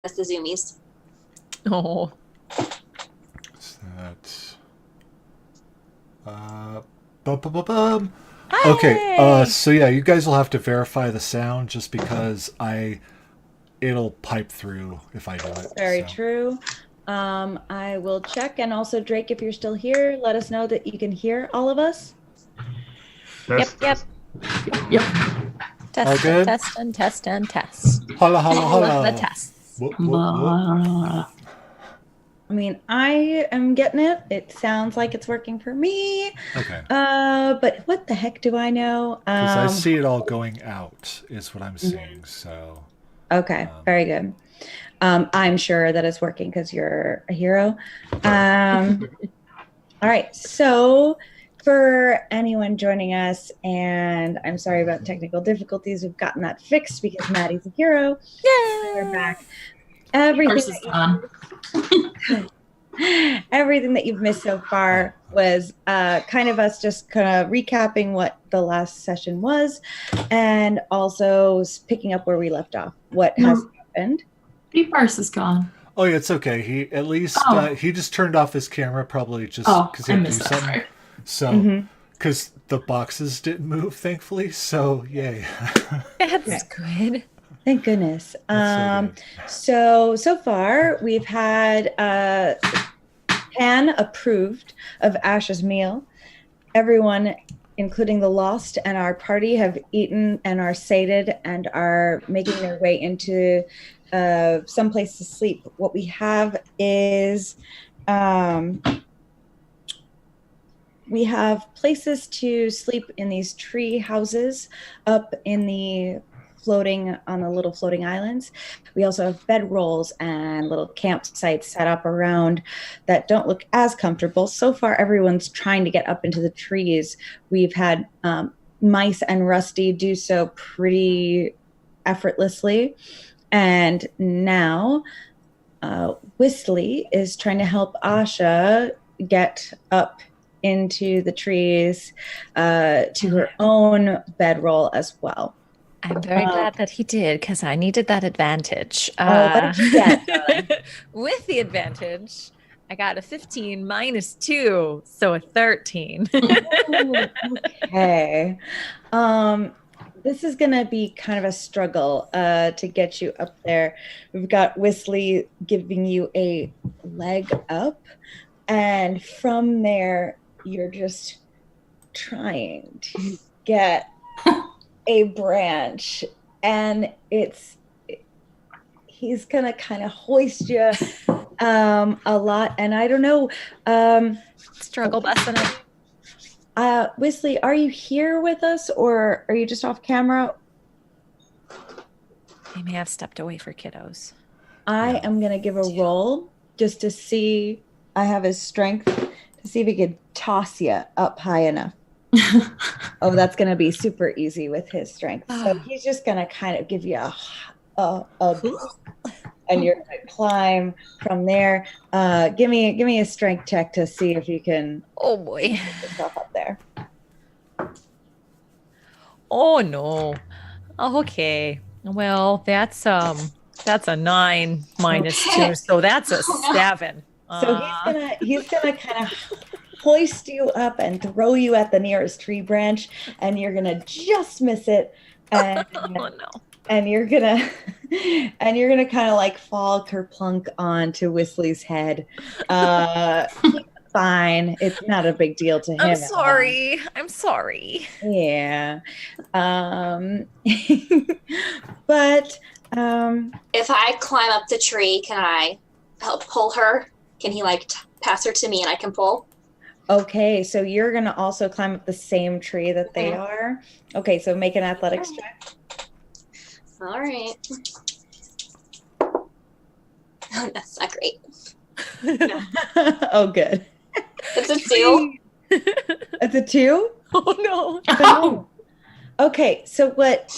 That's the zoomies. Oh. So that's uh bum. Okay, Hi. so yeah, you guys will have to verify the sound just because it'll pipe through if I do it. Very So true. I will check. And also, Drake, if you're still here, let us know that you can hear all of us. Yep, yep. Yep. All Test and good? test and test and test. Holla holla All of the holla. tests. Whoop, whoop, whoop. I mean, I am getting it. It sounds like it's working for me. Okay. But what the heck do I know? Because I see it all going out is what I'm Mhm. seeing. So Okay, very good. I'm sure that it's working because you're a hero. All right, so for anyone joining us, and I'm sorry about technical difficulties, we've gotten that fixed because Maddie's a hero. Yay! We're back. Everything Everything that you've missed so far was kind of us just kind of recapping what the last session was, and also picking up where we left off. What has happened? Beefars is gone. oh yeah, it's okay. He at least he just turned off his camera probably just because he I had to do missed that something. part. So because the boxes didn't move, thankfully. So yay. That's good. Thank goodness. That's So far we've had Pan approved of Ash's meal. Everyone, including the Lost and our party, have eaten and are sated and are making their way into some place to sleep. What we have is we have places to sleep in these tree houses up in the little floating islands. We also have bedrolls and little campsites set up around that don't look as comfortable. So far, everyone's trying to get up into the trees. We've had Mice and Rusty do so pretty effortlessly. And now Whistly is trying to help Asha get up into the trees to her own bedroll as well. I'm very glad that he did because I needed that advantage. What did you get? With the advantage, I got a 15 minus 2, so a 13. Ooh, okay. This is going to be kind of a struggle to get you up there. We've got Whistly giving you a leg up, and from there, you're just trying to get a branch, and he's going to kind of hoist you a lot, and I don't know. Struggle busting it. Whistly, are you here with us or are you just off camera? They may have stepped away for kiddos. I am going to give a roll just to see. I have his strength to see if he could toss you up high enough. Oh, that's going to be super easy with his strength. So he's just going to kind of give you a and you're going to climb from there. Give me a strength check to see if you can. Oh boy! Get yourself up there. Oh no. Okay. Well, that's a 9 minus 2, so that's a 7. So he's gonna kind of hoist you up and throw you at the nearest tree branch, and you're gonna just miss it. And, oh no. And you're gonna kind of like fall kerplunk onto Whistly's head. Fine, it's not a big deal to him. I'm sorry. Yeah. But If I climb up the tree, can I help pull her? Can he pass her to me and I can pull? Okay, so you're gonna also climb up the same tree that they are. Okay, so make an athletics check. All right. Oh, that's not great. Oh, good. It's a 2. It's a 2? Oh no. Oh. Okay, so what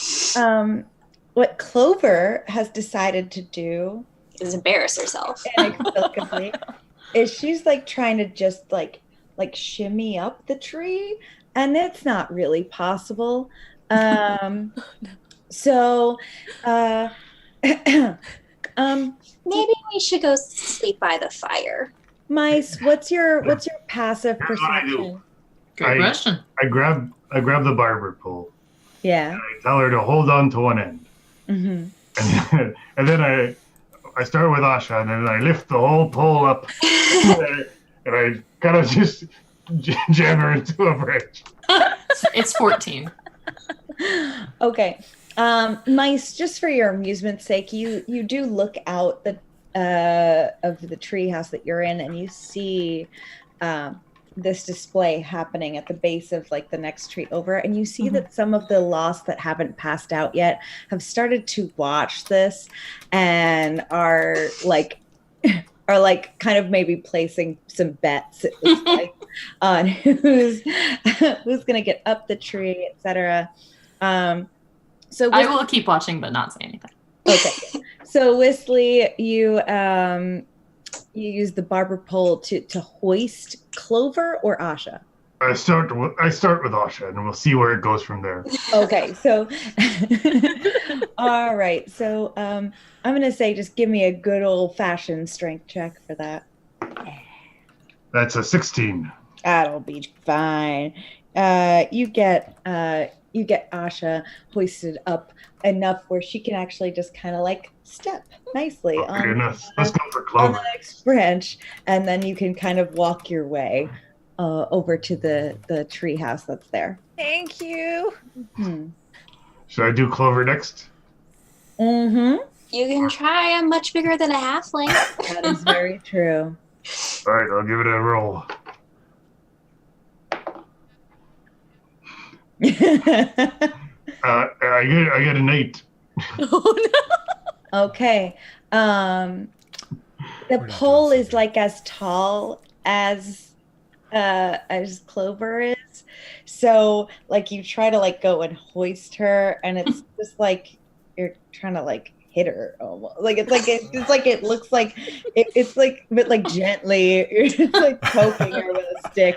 Clover has decided to do Is embarrass herself. inexplicably is she's like trying to just like shimmy up the tree, and it's not really possible. So Maybe we should go sleep by the fire. Mice, what's your passive Here's what I do. perception? Good question. I grab the barber pole. Yeah. I tell her to hold on to one end. Mm-hmm. And then I start with Asha, and then I lift the whole pole up, and I kind of just jam her into a branch. It's 14. Okay. Mice, just for your amusement's sake, you do look out of the treehouse that you're in, and you see this display happening at the base of like the next tree over, and you see that some of the lost that haven't passed out yet have started to watch this and are like kind of maybe placing some bets, it looks like, on who's gonna get up the tree, etc. So I will keep watching, but not say anything. Okay. So Whistly, you use the barber pole to hoist Clover or Asha. I start with Asha, and we'll see where it goes from there. Okay. So, all right. So I'm gonna say just give me a good old fashioned strength check for that. That's a 16. That'll be fine. You get Asha hoisted up enough where she can actually just kind of like step nicely on Let's go for on Clover. the next branch, and then you can kind of walk your way over to the tree house that's there. Thank you. Should I do Clover next? Mm-hmm. You can try. I'm much bigger than a halfling. That is very true. All right, I'll give it a roll. I get an 8. Oh no. Okay. The pole is like as tall as Clover is. So like you try to like go and hoist her, and it's just like you're trying to like hit her almost. Like it looks like it's like but like gently you're just like poking her with a stick.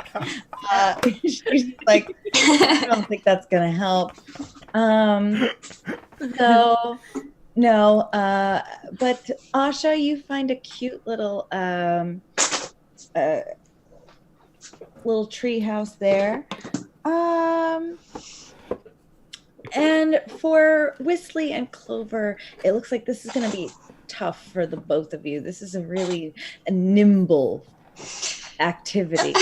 She's like, I don't think that's gonna help. So no, but Asha, you find a cute little little tree house there. And for Whistly and Clover, it looks like this is going to be tough for the both of you. This is a nimble activity.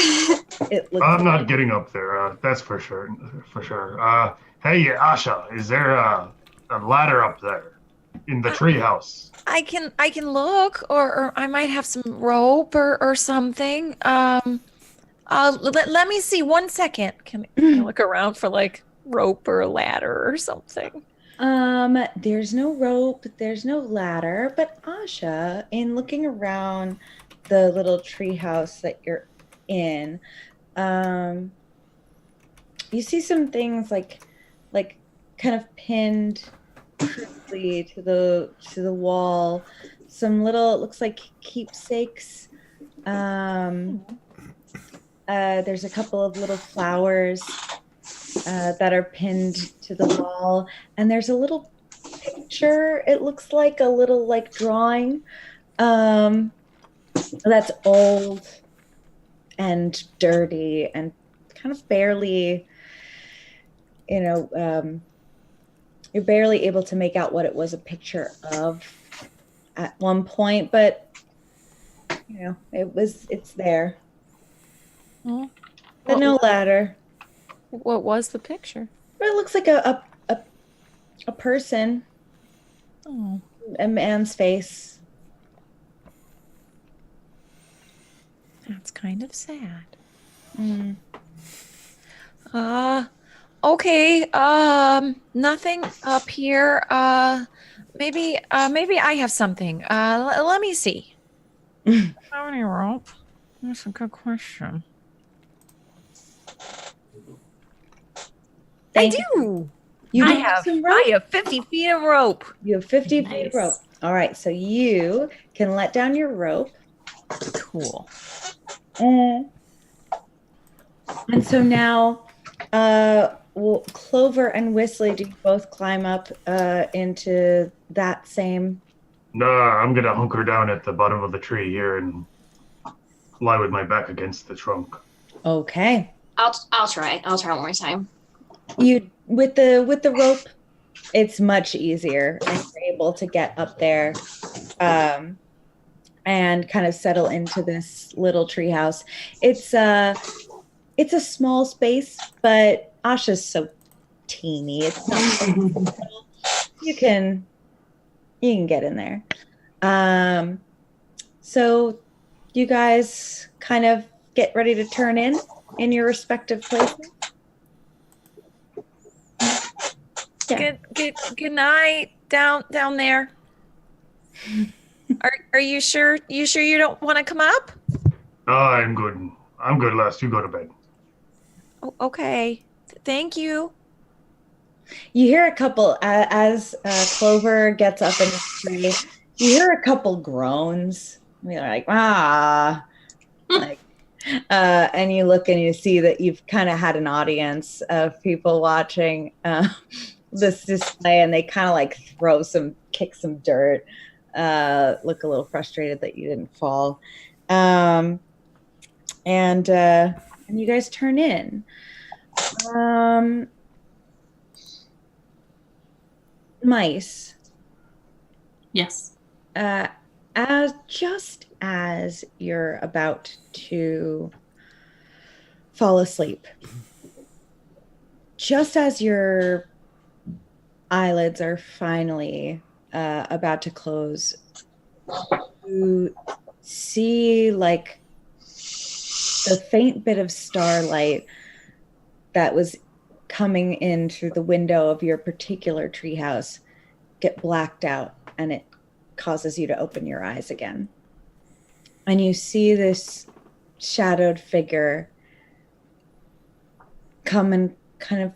I'm not getting up there. That's for sure. Hey, Asha, is there a ladder up there in the treehouse? I can look, or I might have some rope or something. Let me see 1 second. Can I look around for like rope or a ladder or something? There's no rope, there's no ladder, but Asha, in looking around the little tree house that you're in, you see some things like kind of pinned crudely to the wall, some little, it looks like keepsakes. There's a couple of little flowers that are pinned to the wall, and there's a little picture, it looks like a little like drawing that's old and dirty and kind of barely, you're barely able to make out what it was a picture of at one point, but it's there. Oh, But no ladder. What was the picture? But it looks like a person, Oh, a man's face. that's kind of sad. Mm. Okay. Nothing up here. Maybe I have something. Let me see. How many rope? That's a good question. I do. You I do have some rope? I have 50 feet of rope. You have 50 feet Nice. of rope. All right, so you can let down your rope. Cool. And so now, Clover and Whistly, do you both climb up into that same No, I'm gonna hunker down at the bottom of the tree here and lie with my back against the trunk. Okay. I'll try. I'll try one more time. You with the rope, it's much easier, and you're able to get up there, and kind of settle into this little treehouse. It's a small space, but Asha's so teeny. It's not. You can get in there. So you guys kind of get ready to turn in your respective places. Yeah. Good night down there. Are you sure? You sure you don't want to come up? No, I'm good. I'm good, Les. You go to bed. Oh, okay. Thank you. You hear a couple as Clover gets up in the tree. You hear a couple groans. They're like, like, and you look and you see that you've kind of had an audience of people watching this display, and they kind of like kick some dirt, look a little frustrated that you didn't fall, and you guys turn in. Mice. Yes. Just as you're about to fall asleep, just as your eyelids are finally about to close, you see like the faint bit of starlight that was coming in through the window of your particular treehouse get blacked out, and it causes you to open your eyes again. And you see this shadowed figure come and kind of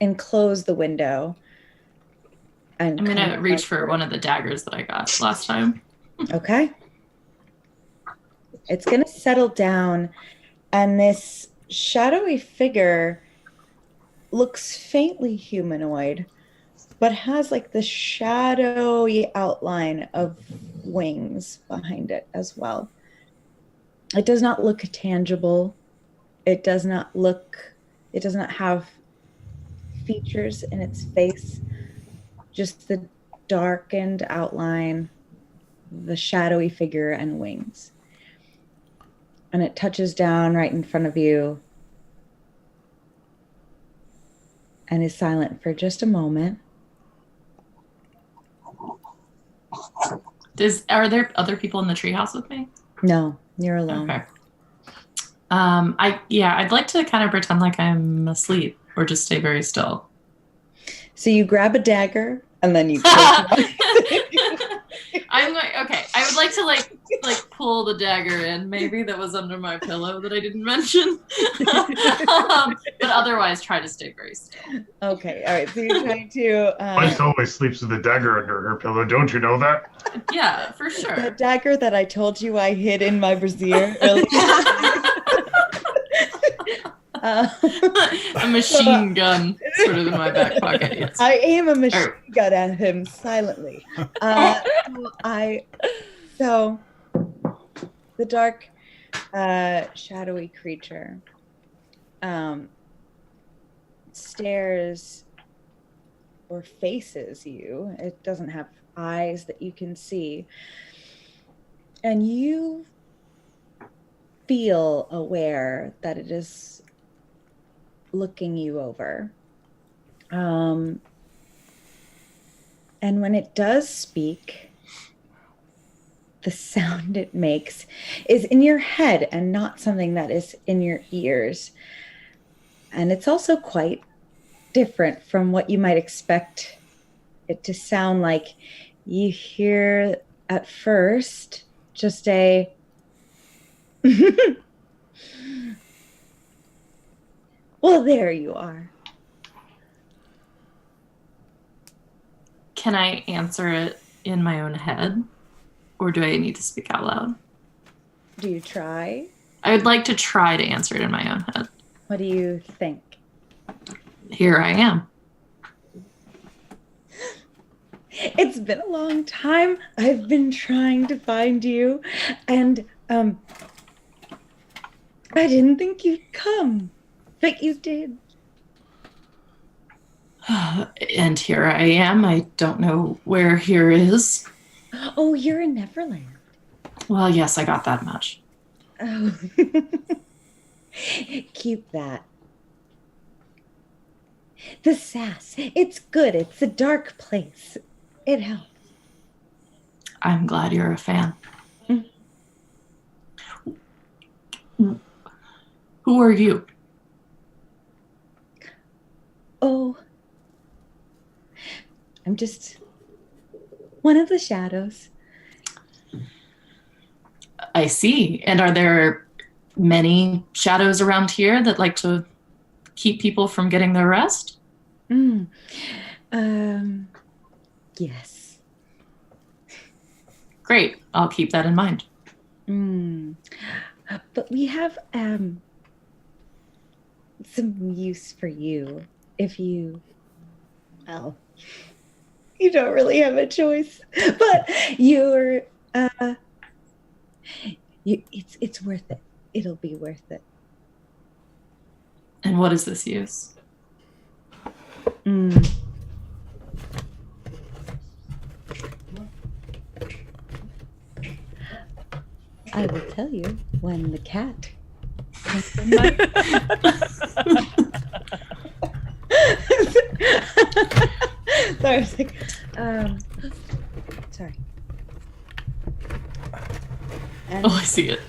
enclose the window. And I'm going to reach for one of the daggers that I got last time. Okay. It's going to settle down, and this shadowy figure looks faintly humanoid, but has like the shadowy outline of wings behind it as well. It does not look tangible. It does not have features in its face, just the darkened outline, the shadowy figure and wings. And it touches down right in front of you and is silent for just a moment. Are there other people in the treehouse with me? No, you're alone. Okay. I'd like to kind of pretend like I'm asleep or just stay very still. So you grab a dagger and then you I'm like, okay, I would like to like pull the dagger in, maybe that was under my pillow that I didn't mention. But otherwise try to stay very still. Okay, all right. So you're trying to Mice always sleeps with a dagger under her pillow. Don't you know that? Yeah, for sure. the dagger that I told you I hid in my brassiere earlier. A machine gun sort of in my back pocket. Yes. I aim a machine gun at him silently. So the dark, shadowy creature stares or faces you. It doesn't have eyes that you can see. And you feel aware that it is looking you over. And when it does speak, the sound it makes is in your head and not something that is in your ears. And it's also quite different from what you might expect it to sound like. You hear at first just a well, there you are. Can I answer it in my own head? Or do I need to speak out loud? Do you try? I would like to try to answer it in my own head. What do you think? Here I am. It's been a long time. I've been trying to find you, and I didn't think you'd come, but you did. And here I am. I don't know where here is. Oh, you're in Neverland. Well, yes, I got that much. Oh. Keep that. The sass. It's good. It's a dark place. It helps. I'm glad you're a fan. Mm. Who are you? Oh. I'm just one of the shadows. I see. And are there many shadows around here that like to keep people from getting their rest? Yes. Great. I'll keep that in mind. But we have some use for you if you, well, you don't really have a choice, but it's worth it. It'll be worth it. And what is this use? I will tell you when the cat comes in Sorry, I was like, sorry. And Oh, I see it.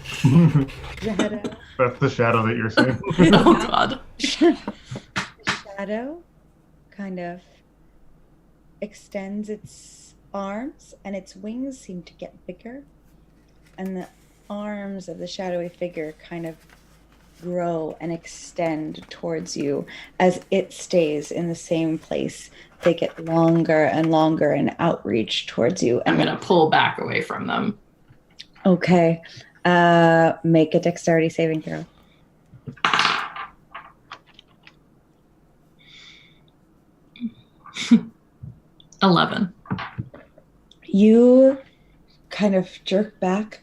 shadow, That's the shadow that you're seeing. Oh, God. shadow kind of extends its arms and its wings seem to get bigger. And the arms of the shadowy figure kind of grow and extend towards you as it stays in the same place. They get longer and longer and outreach towards you. I'm going to pull back away from them. Okay. Make a dexterity saving throw. 11. You kind of jerk back,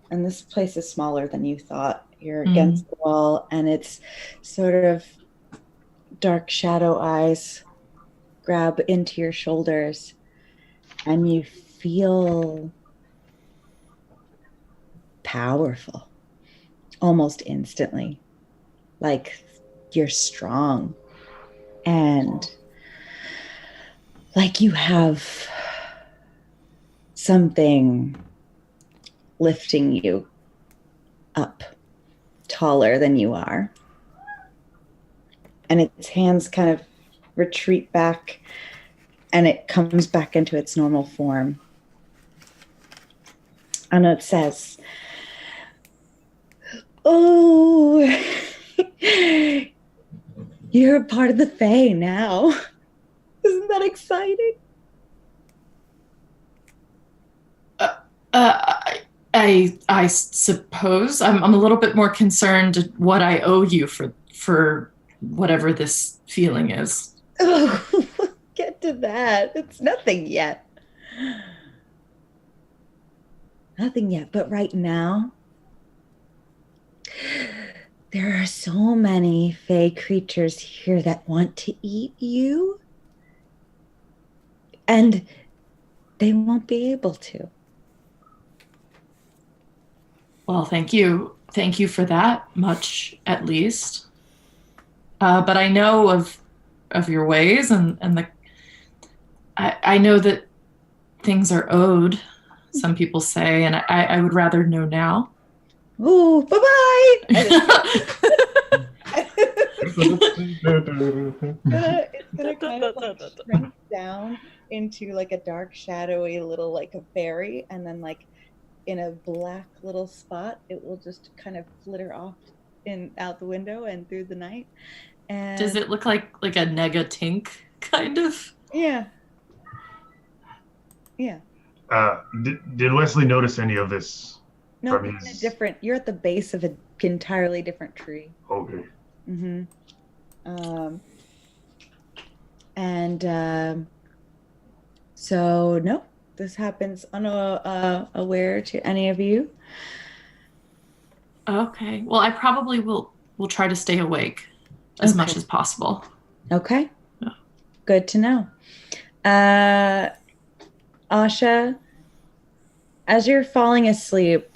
and this place is smaller than you thought. You're against the wall, and it's sort of dark shadow eyes grab into your shoulders, and you feel powerful almost instantly. Like you're strong, and like you have something lifting you up taller than you are. And its hands kind of retreat back and it comes back into its normal form. And it says, "Oh, you're a part of the Fae now." Isn't that exciting? I suppose I'm a little bit more concerned what I owe you for whatever this feeling is. Oh, we'll get to that. It's nothing yet. Nothing yet. But right now, there are so many Fae creatures here that want to eat you. And they won't be able to. Well, thank you. Thank you for that much, at least. But I know of your ways, and I know that things are owed, some people say, and I would rather know now. Ooh, bye-bye! It's gonna kind of like shrink down into like a dark, shadowy little like a fairy, and then like in a black little spot, it will just kind of flitter off out the window and through the night. And does it look like a Negatink kind of? Yeah. Did Wesley notice any of this? No, from you're in a his- different. You're at the base of an entirely different tree. Okay. Mm-hmm. So no, this happens unaware to any of you. Okay. Well, I probably will try to stay awake as much as possible. Okay. Yeah. Good to know. Asha, as you're falling asleep,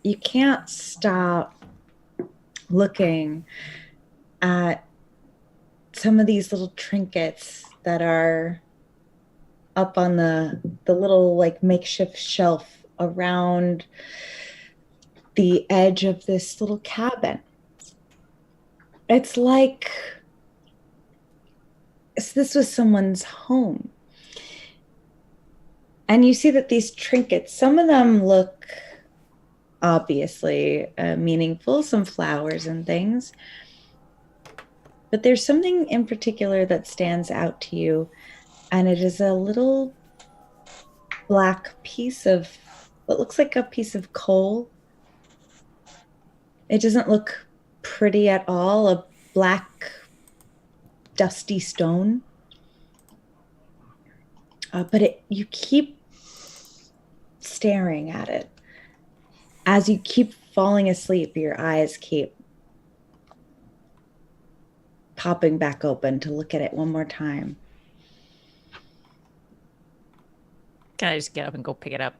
you can't stop looking at some of these little trinkets that are up on the little like makeshift shelf around the edge of this little cabin. It's like this was someone's home. And you see that these trinkets, some of them look obviously meaningful, some flowers and things. But there's something in particular that stands out to you, and it is a little black piece of what looks like a piece of coal. It doesn't look pretty at all, a black, dusty stone. But you keep staring at it. As you keep falling asleep, your eyes keep popping back open to look at it one more time. Can I just get up and go pick it up?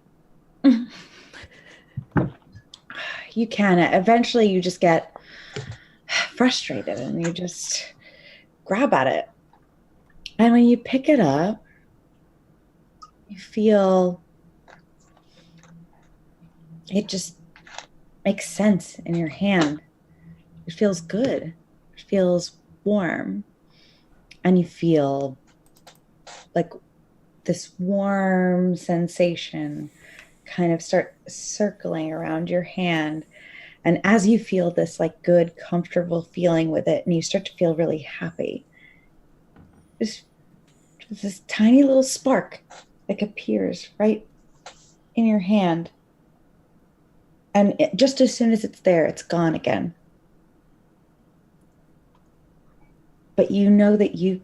You can. Eventually, you just get frustrated and you just grab at it. And when you pick it up, you feel it just makes sense in your hand. It feels good. It feels warm. And you feel like this warm sensation kind of start circling around your hand. And as you feel this like good, comfortable feeling with it, and you start to feel really happy, this tiny little spark like appears right in your hand. And just as soon as it's there, it's gone again. But you know that you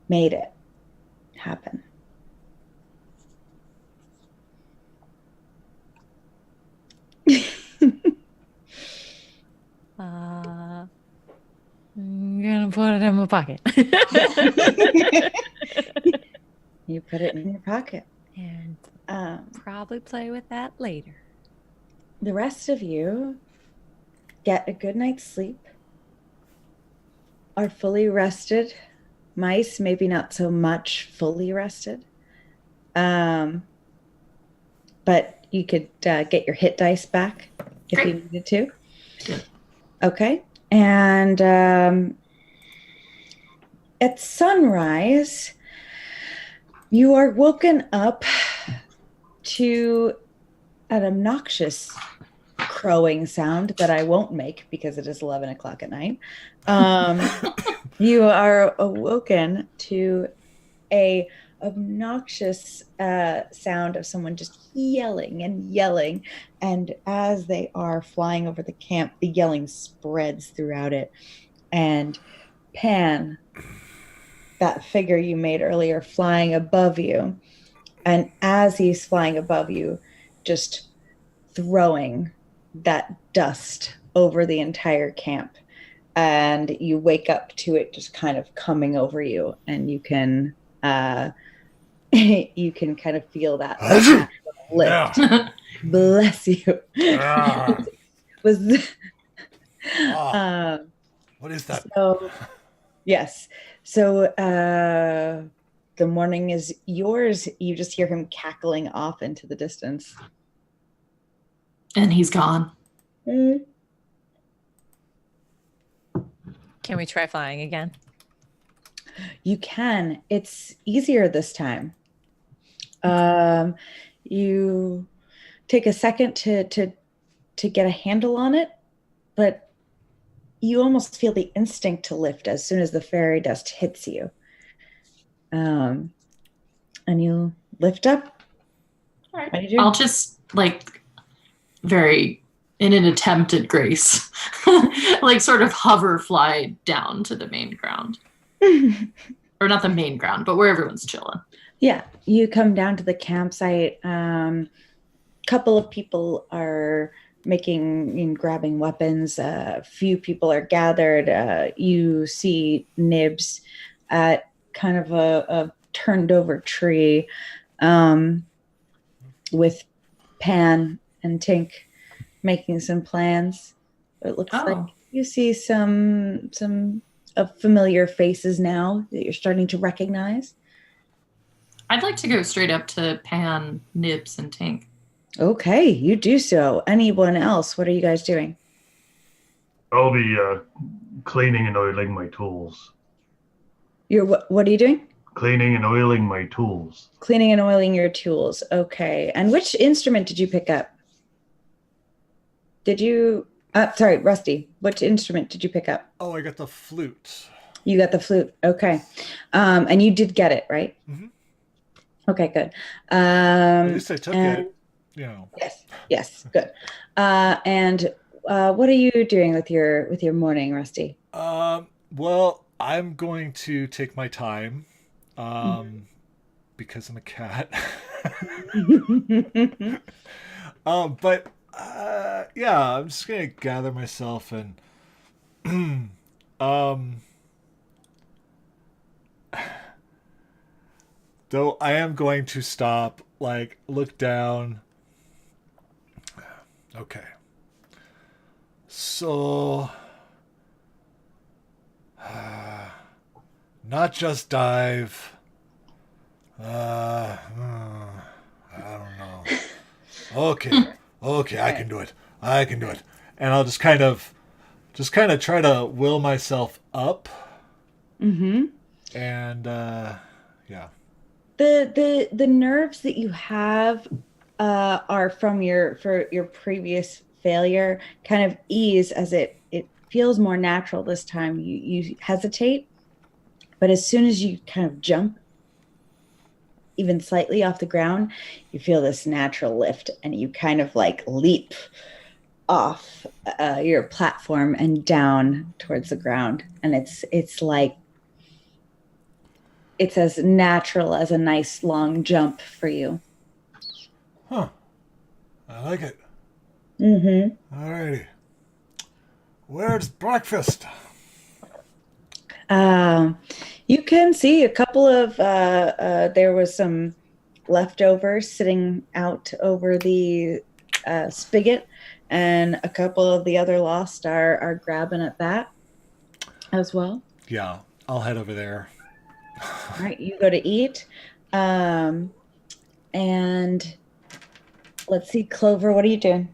made it happen. I'm gonna put it in my pocket. You put it in your pocket. And probably play with that later. The rest of you get a good night's sleep, are fully rested. Mice, maybe not so much fully rested. But you could get your hit dice back if you needed to. Yeah. Okay. And at sunrise, you are woken up to an obnoxious crowing sound that I won't make because it is 11 o'clock at night. You are awoken to a obnoxious sound of someone just yelling and yelling. And as they are flying over the camp, the yelling spreads throughout it. And Pan, that figure you made earlier, flying above you. And as he's flying above you, just throwing that dust over the entire camp. And you wake up to it just kind of coming over you, and you can you can kind of feel that lift. Yeah. Bless you. Was What is that? so yes. So the morning is yours. You just hear him cackling off into the distance. And he's gone. Mm. Can we try flying again? You can. It's easier this time. You take a second to get a handle on it, but you almost feel the instinct to lift as soon as the fairy dust hits you. And you lift up. All right. What do you do? I'll just very in an attempt at grace, sort of hover fly down to the main ground. or not the main ground, but where everyone's chilling. Yeah, you come down to the campsite. Couple of people are grabbing weapons. A few people are gathered. You see Nibs at kind of a turned over tree with Pan and Tink making some plans. It looks like you see some of familiar faces now that you're starting to recognize. I'd like to go straight up to Pan, Nibs, and Tink. Okay, you do so. Anyone else? What are you guys doing? I'll be cleaning and oiling my tools. You're what are you doing? Cleaning and oiling my tools. Cleaning and oiling your tools. Okay. And which instrument did you pick up? Did you sorry, Rusty. Which instrument did you pick up? Oh, I got the flute. You got the flute. Okay. And you did get it, right? Mm-hmm. Okay, good. At least I took it. You know. Yes, good. And what are you doing with your morning, Rusty? Well, I'm going to take my time, because I'm a cat. But yeah, I'm just gonna gather myself and though I am going to stop, like, look down. Okay. So, not just dive. I don't know. Okay, I can do it. And I'll just kind of try to will myself up. Mm-hmm. And yeah. The nerves that you have are from your previous failure kind of ease as it feels more natural this time. You hesitate, but as soon as you kind of jump even slightly off the ground, you feel this natural lift and you kind of like leap off your platform and down towards the ground. And it's like it's as natural as a nice long jump for you. Huh. I like it. Mm-hmm. Alrighty. Where's breakfast? You can see a couple of there was some leftovers sitting out over the spigot, and a couple of the other lost are grabbing at that as well. Yeah, I'll head over there. All right, you go to eat. And let's see, Clover, what are you doing?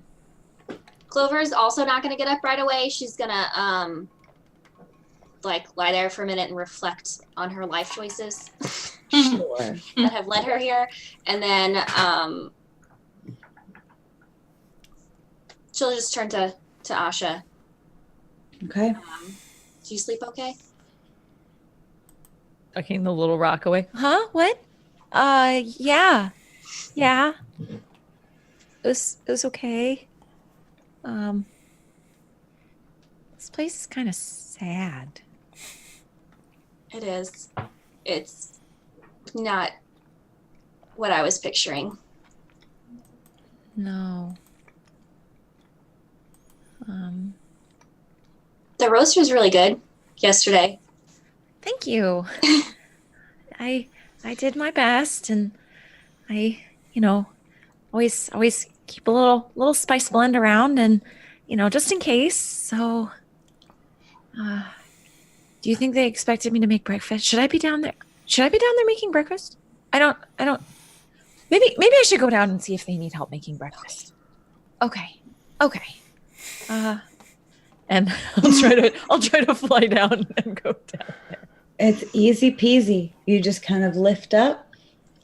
Clover's also not going to get up right away. She's going to like lie there for a minute and reflect on her life choices Sure. that have led her here, and then she'll just turn to Asha. Okay. Do you sleep okay? Tucking the little rock away. Huh? What? Yeah. Yeah. It was okay. This place is kind of sad. It is. It's not what I was picturing. No. The roast was really good yesterday. Thank you. I did my best, and I, always keep a little spice blend around, and just in case. So, do you think they expected me to make breakfast? Should I be down there? Making breakfast? I don't. Maybe I should go down and see if they need help making breakfast. Okay. And I'll try to fly down and go down there. It's easy peasy. You just kind of lift up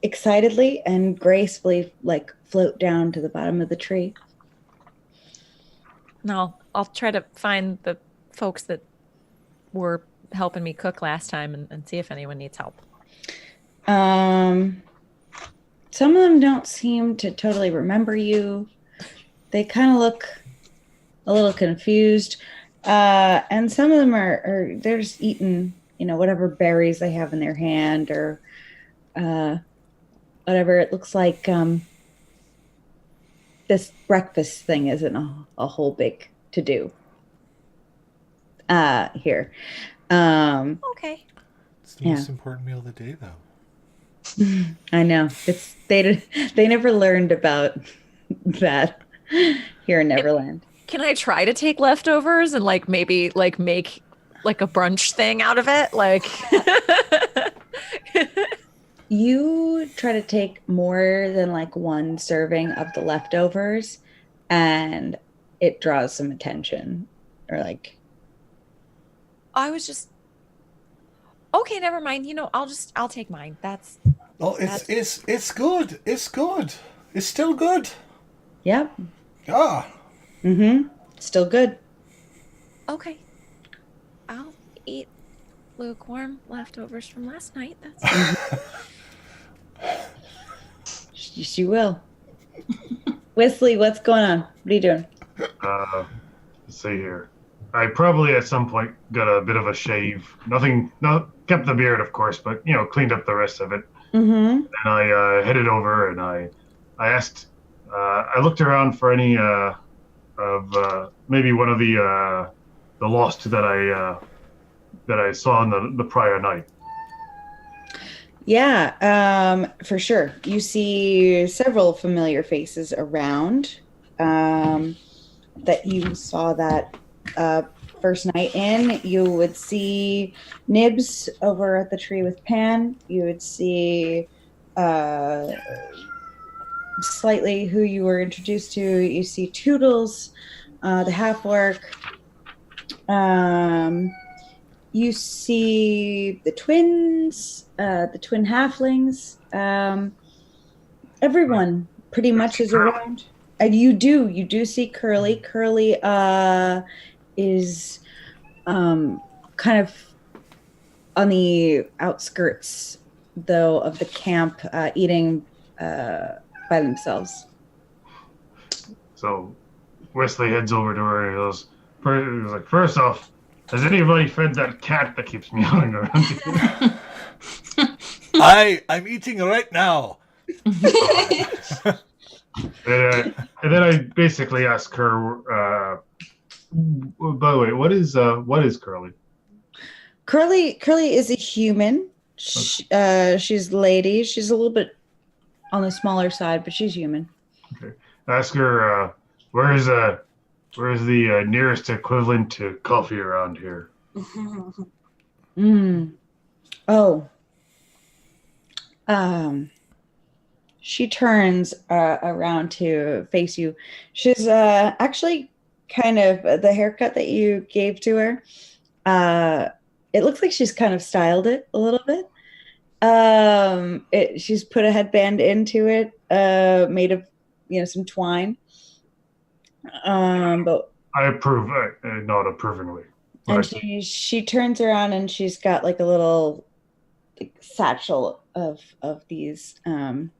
excitedly and gracefully, like, float down to the bottom of the tree. No, I'll try to find the folks that were helping me cook last time and see if anyone needs help. Some of them don't seem to totally remember you. They kind of look a little confused. And some of them are they're just eating whatever berries they have in their hand or whatever. It looks like this breakfast thing isn't a whole big to do here. Okay. It's the most important meal of the day, though. I know. They never learned about that here in Neverland. Can I try to take leftovers and maybe make a brunch thing out of it? You try to take more than one serving of the leftovers, and it draws some attention. Or I was just okay. Never mind. I'll take mine. That's. Oh, it's good. It's good. It's still good. Yep. Ah. Mm-hmm. Still good. Okay. I'll eat lukewarm leftovers from last night. That's. She will. Wesley, what's going on? What are you doing? Let's see here. I probably at some point got a bit of a shave. Kept the beard, of course, but cleaned up the rest of it. Mm-hmm. And I headed over and I asked. I looked around for any of maybe one of the lost that I saw on the prior night. Yeah, for sure. You see several familiar faces around that you saw that first night in. You would see Nibs over at the tree with Pan. You would see slightly who you were introduced to. You see Toodles, the half-orc. You see the twins, the twin halflings. Everyone pretty much is around. You do see Curly. Curly is kind of on the outskirts, though, of the camp, eating by themselves. So Wesley heads over to her and he goes, first off, has anybody fed that cat that keeps meowing around here? I'm eating right now. And then I basically ask her, by the way, what is Curly? Curly is a human. She's lady. She's a little bit on the smaller side, but she's human. Okay. Ask her, where's the nearest equivalent to coffee around here? Oh. She turns around to face you. She's actually kind of the haircut that you gave to her. It looks like she's kind of styled it a little bit. She's put a headband into it, made of some twine. But I approve, not approvingly. And she turns around and she's got a little satchel of these kind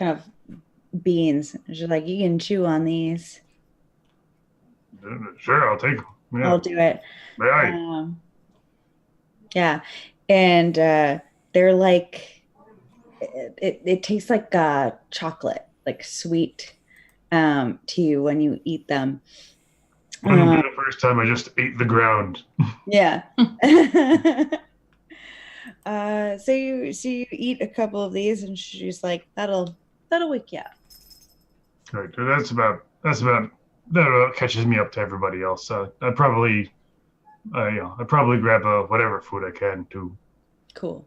of beans. She's like, you can chew on these. Sure, I'll take them. Yeah. I'll do it. Right. Yeah, and they're like, it tastes like chocolate, sweet to you when you eat them. Wouldn't be the first time I just ate the ground. Yeah. So you eat a couple of these, and she's like, "That'll wake you up." Right. That catches me up to everybody else. I probably grab whatever food I can too. Cool.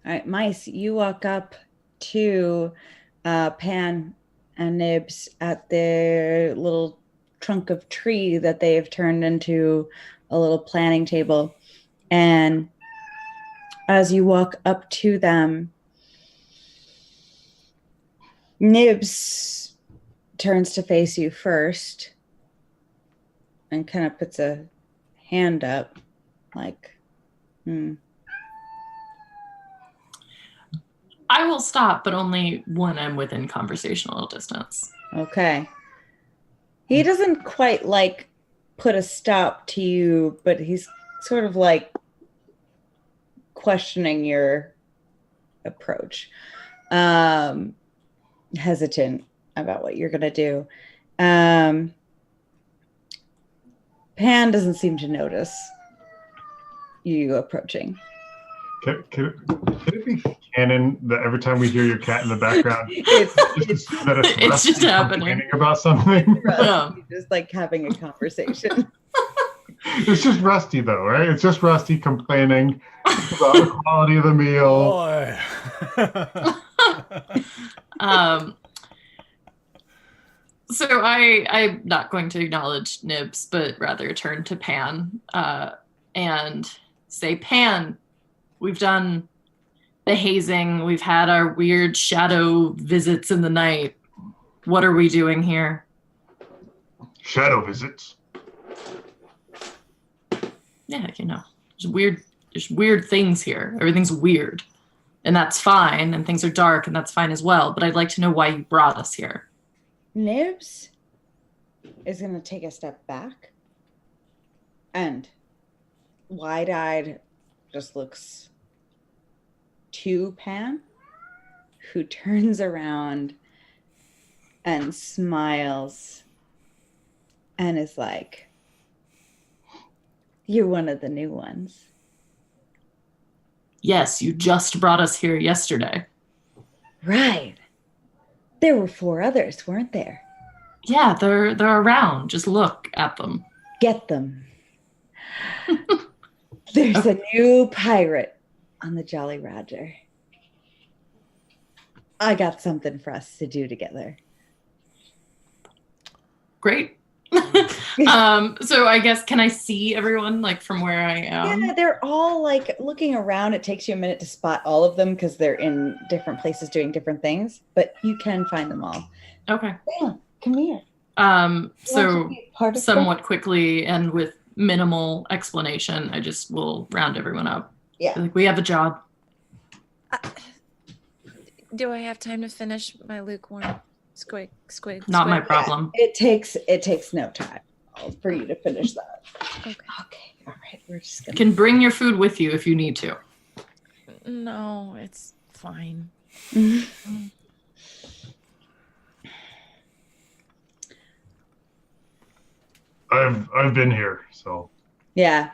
All right, Mice, you walk up to Pan and Nibs at their little trunk of tree that they have turned into a little planning table. And as you walk up to them, Nibs turns to face you first and kind of puts a hand up I will stop, but only when I'm within conversational distance. Okay. He doesn't quite put a stop to you, but he's sort of like questioning your approach, hesitant about what you're gonna do. Pan doesn't seem to notice you approaching. Can it be canon that every time we hear your cat in the background, It's that it's It's just Rusty happening. complaining about something? Rusty, just like having a conversation. It's just Rusty, though, right? It's just Rusty complaining about the quality of the meal. Boy. So I'm not going to acknowledge Nibs, but rather turn to Pan and say, Pan, we've done the hazing. We've had our weird shadow visits in the night. What are we doing here? Shadow visits. Yeah, there's weird things here. Everything's weird. And that's fine. And things are dark, and that's fine as well. But I'd like to know why you brought us here. Nibs is going to take a step back and wide-eyed just looks to Pan, who turns around and smiles and is like, you're one of the new ones. Yes, you just brought us here yesterday. Right. There were 4 others, weren't there? Yeah, they're around. Just look at them. Get them. There's a new pirate on the Jolly Roger. I got something for us to do together. Great. So I guess, can I see everyone like from where I am? Yeah, they're all like looking around. It takes you a minute to spot all of them because they're in different places doing different things, but you can find them all. Okay. Yeah, come here. So somewhat quickly and with minimal explanation, I just will round everyone up. Yeah. Like, we have a job. Do I have time to finish my lukewarm squig? Not my problem. It takes no time for you to finish that. Okay. Okay. All right. We're just gonna. Can bring your food with you if you need to. No, it's fine. I've been here, so. Yeah.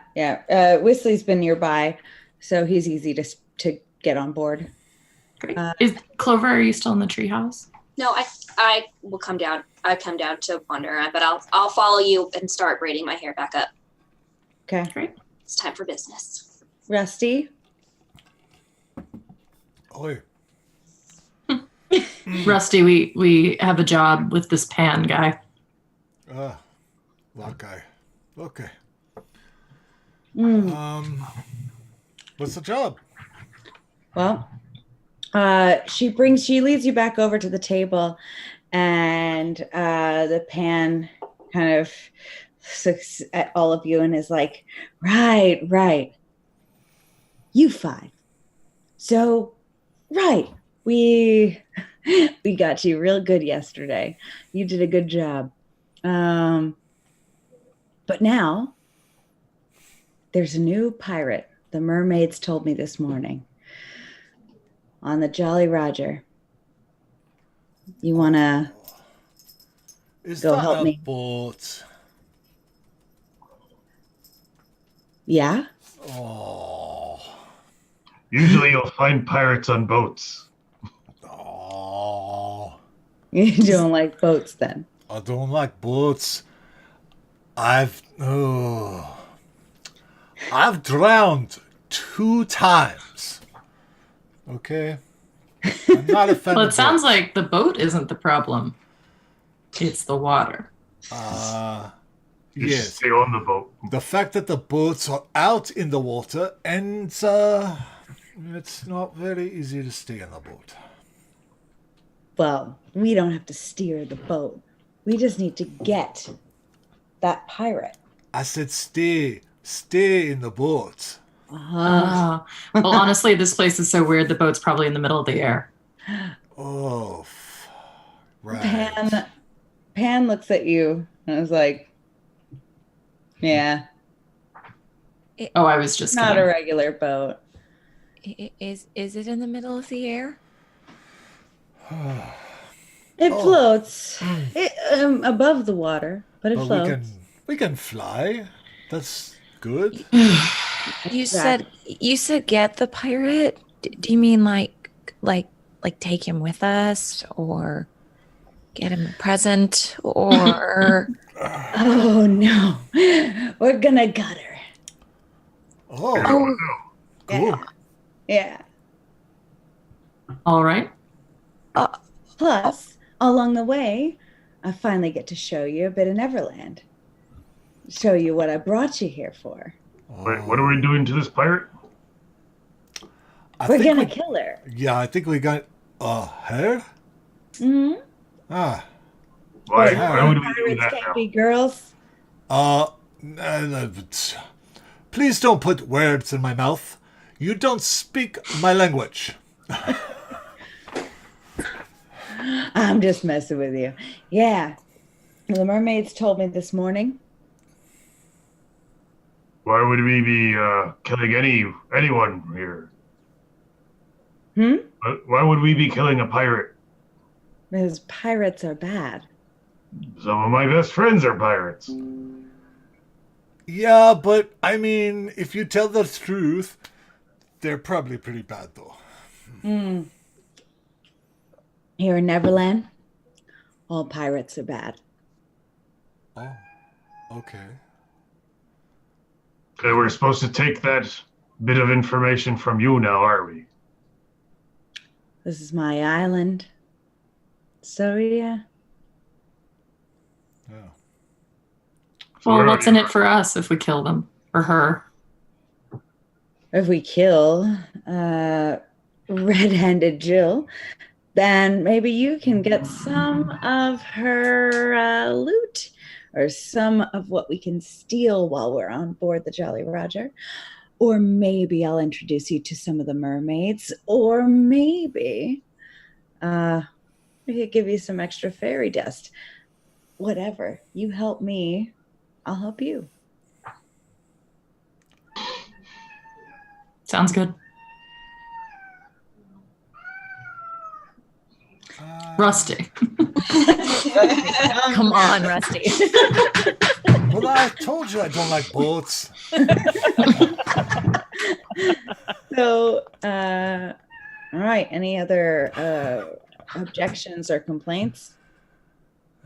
Whistly's been nearby, so he's easy to get on board. Great. Is Clover, are you still in the treehouse? No, I will come down. I come down to wander, but I'll follow you and start braiding my hair back up. Okay. Great. It's time for business. Rusty. Oi. Rusty, we have a job with this Pan guy. That guy. Okay. Mm. What's the job? Well, she leads you back over to the table, and the Pan kind of looks at all of you and is like, right. You 5. So, right. We got you real good yesterday. You did a good job. But now there's a new pirate. The mermaids told me this morning. On the Jolly Roger. You want to go help me? Boat? Yeah? Oh. Usually you'll find pirates on boats. Oh. You don't like boats then? I don't like boats. I've drowned 2 times. Okay. I'm not a fan Well, of it sounds boats. like the boat isn't the problem. It's the water. You Yes. stay on the boat. The fact that the boats are out in the water and it's not very easy to stay in the boat. Well, we don't have to steer the boat. We just need to get that pirate. I said stay in the boat. Well, honestly, this place is so weird. The boat's probably in the middle of the air. Oh, right. Pan looks at you and is like, yeah. Oh, I was just Not kidding. a regular boat. Is it in the middle of the air? It Oh. floats above the water, but it But floats. we can fly. That's good. You said get the pirate. Do you mean like take him with us, or get him a present, or Oh no, we're gonna gut her. Oh, oh, cool. Yeah. All right. Plus, along the way, I finally get to show you a bit of Neverland. Show you what I brought you here for. Wait, what are we doing to this pirate? I We're think gonna we- kill her. Yeah, I think we got her. Mm-hmm. Ah, Why would we do Pirates that can't now? be girls. please don't put words in my mouth. You don't speak my language. I'm just messing with you. Yeah. The mermaids told me this morning. Why would we be killing anyone here? Why would we be killing a pirate? Because pirates are bad. Some of my best friends are pirates. Yeah, but I mean, if you tell the truth, they're probably pretty bad, though. Here in Neverland, all pirates are bad. Oh, okay. Okay, we're supposed to take that bit of information from you now, are we? This is my island. So, yeah. Yeah. So Well, where what's are in you? it for us if we kill them or her? If we kill red-handed Jill, then maybe you can get some of her loot or some of what we can steal while we're on board the Jolly Roger. Or maybe I'll introduce you to some of the mermaids. Or maybe we could give you some extra fairy dust. Whatever. You help me, I'll help you. Sounds good. Rusty. come on, Rusty. Well, I told you I don't like boats. So, all right. Any other objections or complaints?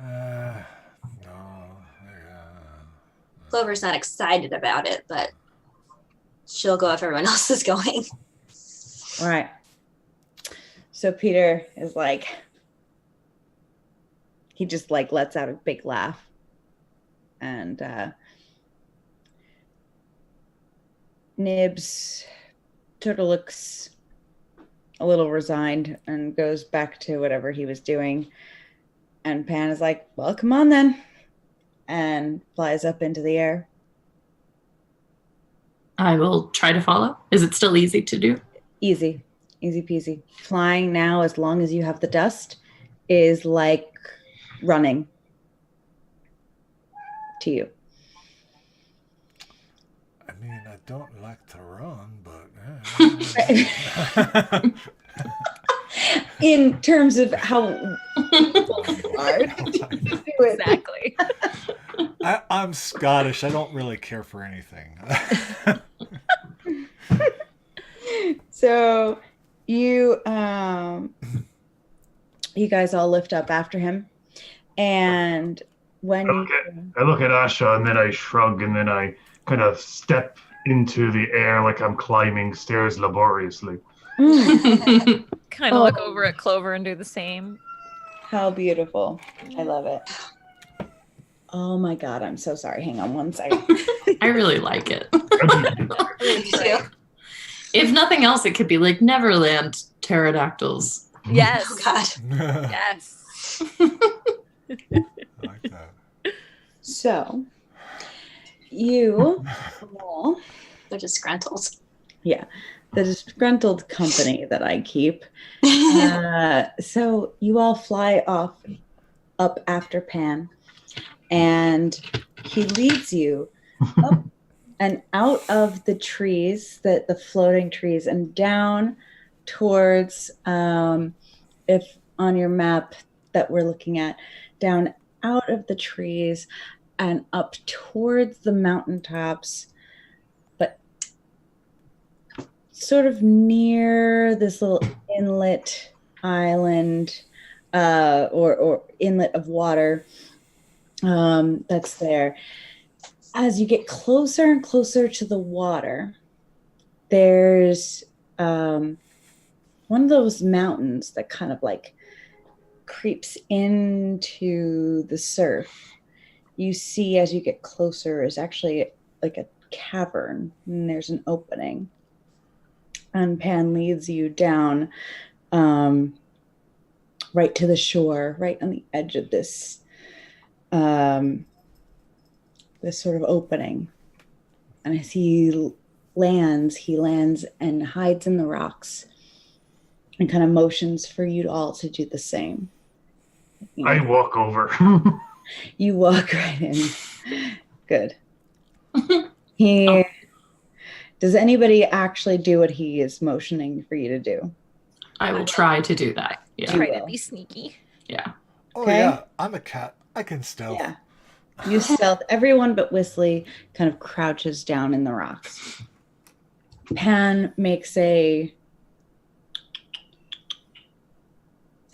No. Clover's not excited about it, but she'll go if everyone else is going. All right. So Peter is like, he just like lets out a big laugh. And Nibs sort of looks a little resigned and goes back to whatever he was doing. And Pan is like, well, come on then. And flies up into the air. I will try to follow. Is it still easy to do? Easy peasy. Flying now, as long as you have the dust, is like running to you. I mean, I don't like to run, but In terms of how hard to do it. Exactly. I'm Scottish. I don't really care for anything. So you guys all lift up after him, and when I look at Asha and then I shrug and then I kind of step into the air like I'm climbing stairs laboriously. Kind of look over at Clover and do the same. How beautiful. I love it. Oh my God, I'm so sorry. Hang on one second. I really like it. Me too. If nothing else, it could be like Neverland pterodactyls. Yes. Oh God. Yes. I like that. So you all, They're disgruntled. the disgruntled company that I keep. So you all fly up after Pan, and he leads you up And out of the trees, the floating trees, and down towards, if on your map that we're looking at, down out of the trees and up towards the mountaintops, but sort of near this little inlet island, or inlet of water that's there. As you get closer and closer to the water, there's one of those mountains that kind of like creeps into the surf. You see as you get closer is actually like a cavern, and there's an opening. And Pan leads you down right to the shore, right on the edge of this this sort of opening. And as he lands and hides in the rocks and kind of motions for you all to do the same. I walk over. You walk right in. Good. Does anybody actually do what he is motioning for you to do? I will try to do that. Yeah. Try to be sneaky. Yeah. Oh Okay. yeah, I'm a cat. I can stealth. Yeah. You stealth. Everyone but Whistly kind of crouches down in the rocks. Pan makes a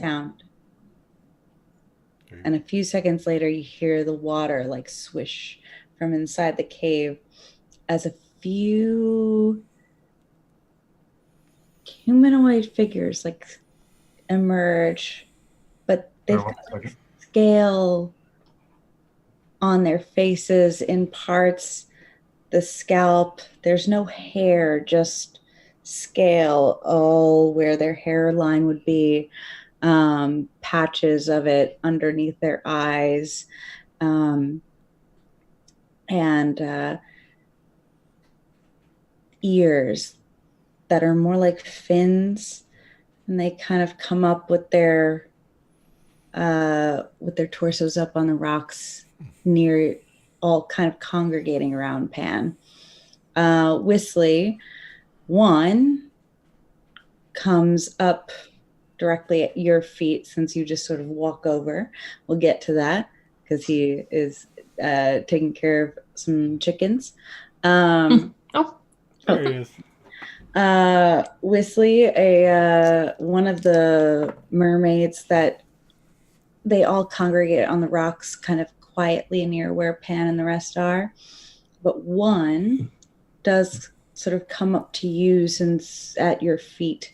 sound. And a few seconds later, you hear the water like swish from inside the cave as a few humanoid figures like emerge, but they've got like scale on their faces in parts, the scalp. There's no hair, just scale all where their hairline would be, patches of it underneath their eyes, and ears that are more like fins, and they kind of come up with their torsos up on the rocks near, all kind of congregating around Pan. Whistly, one comes up directly at your feet since you just sort of walk over. We'll get to that because he is taking care of some chickens. There he is. Whistly, one of the mermaids that they all congregate on the rocks kind of quietly near where Pan and the rest are. But one does sort of come up to you since at your feet,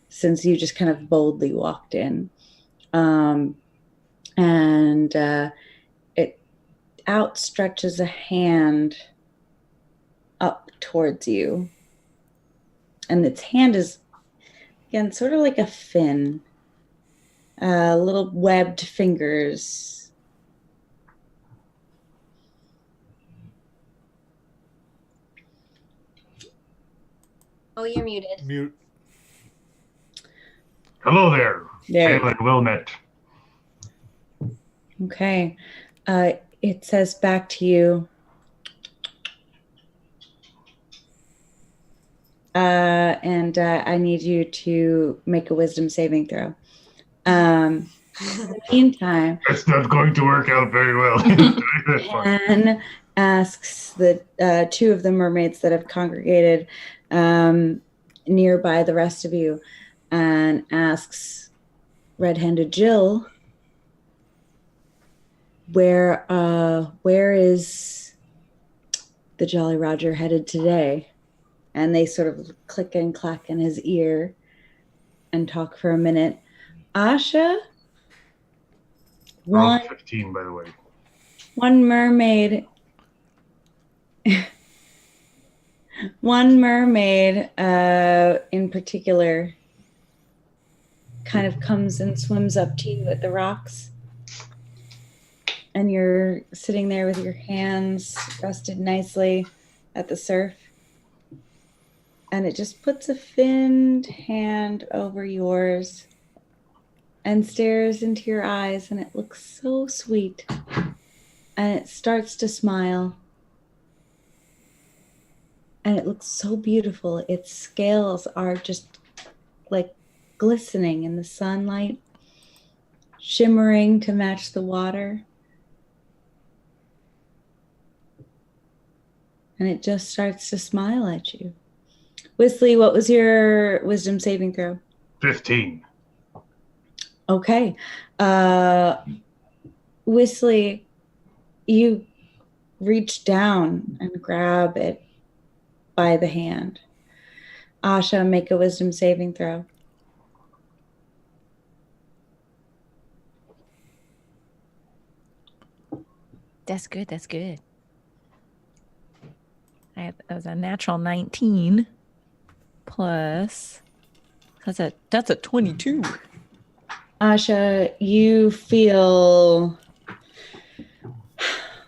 since you just kind of boldly walked in. And it outstretches a hand up towards you. And its hand is, again, sort of like a fin. Little webbed fingers. Oh, you're muted. Mute. Hello there. There. Hail and well met. Okay. It says back to you. And I need you to make a wisdom saving throw. In the meantime, That's not going to work out very well. That's fine. Anne asks the two of the mermaids that have congregated nearby the rest of you, and asks red-handed Jill, where is the Jolly Roger headed today? And they sort of click and clack in his ear and talk for a minute. Asha, Roll 15, by the way. one mermaid in particular kind of comes and swims up to you at the rocks, and you're sitting there with your hands rested nicely at the surf, and it just puts a finned hand over yours and stares into your eyes, and it looks so sweet, and it starts to smile. and it looks so beautiful. Its scales are just like glistening in the sunlight, shimmering to match the water. And it just starts to smile at you. Wisley, what was your wisdom saving throw? 15. Okay. Wisley, you reach down and grab it by the hand. Asha, make a wisdom saving throw. That's good. That's good. That was a natural 19 plus. That's a 22. Asha, you feel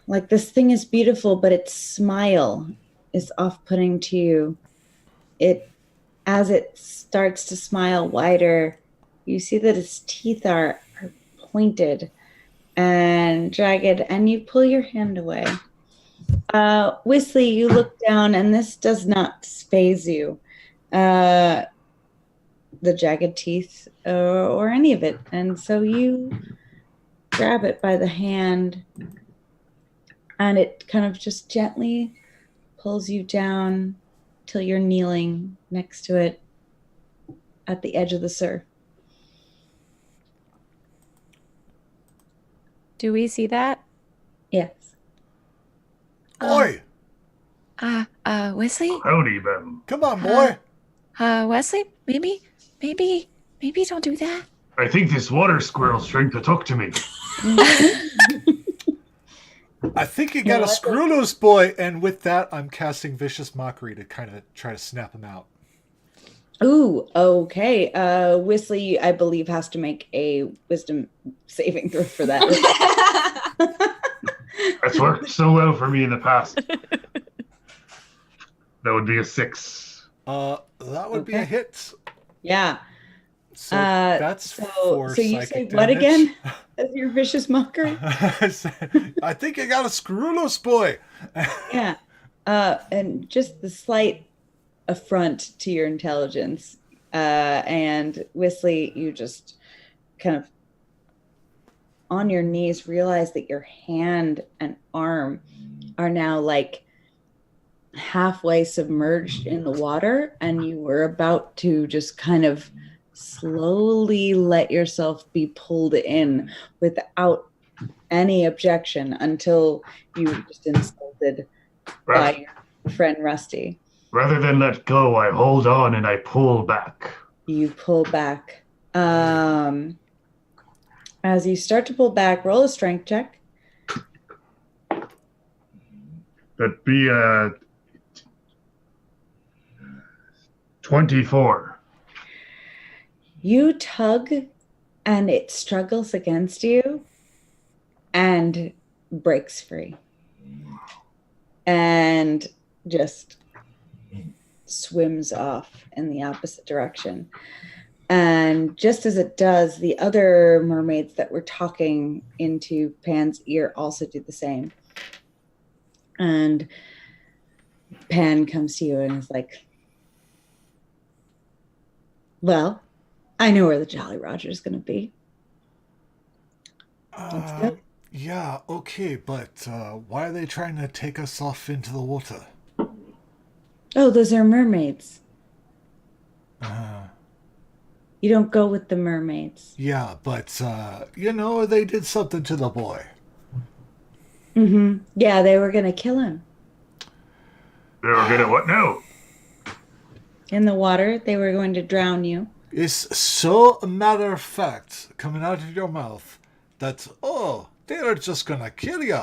like this thing is beautiful, but its smile is off-putting to you. As it starts to smile wider, you see that its teeth are pointed and jagged, and you pull your hand away. Wisley, you look down, and this does not faze you. The jagged teeth or any of it. And so you grab it by the hand, and it kind of just gently pulls you down till you're kneeling next to it at the edge of the surf. Do we see that? Yes. Boy, Wesley? Howdy, Ben. come on, boy. Wesley, maybe don't do that. I think this water squirrel's trying to talk to me. I think you got a screw loose, boy. And with that, I'm casting Vicious Mockery to kind of try to snap him out. Ooh, okay. Wisley, I believe, has to make a wisdom saving throw for that. That's worked so well for me in the past. That would be a 6. That would be a hit. Yeah. So that's so 4 so you psychic say damage. what again? As your vicious mockery? I think you got a screw loose, boy. Yeah. And just the slight affront to your intelligence. And Wisley, you just kind of on your knees realize that your hand and arm are now like halfway submerged in the water, and you were about to just kind of slowly let yourself be pulled in without any objection until you were just insulted by your friend Rusty. Rather than let go, I hold on and I pull back. You pull back. As you start to pull back, roll a strength check. That'd be 24. You tug and it struggles against you and breaks free. And just swims off in the opposite direction. And just as it does, the other mermaids that were talking into Pan's ear also do the same. And Pan comes to you and is like, well, I know where the Jolly Roger is going to be. Let's go. Yeah, okay, but why are they trying to take us off into the water? Oh, those are mermaids. You don't go with the mermaids. Yeah, but, they did something to the boy. Mm-hmm. Yeah, they were going to kill him. They were gonna what now? In the water, they were going to drown you. It's so matter of fact coming out of your mouth that, they're just gonna kill you.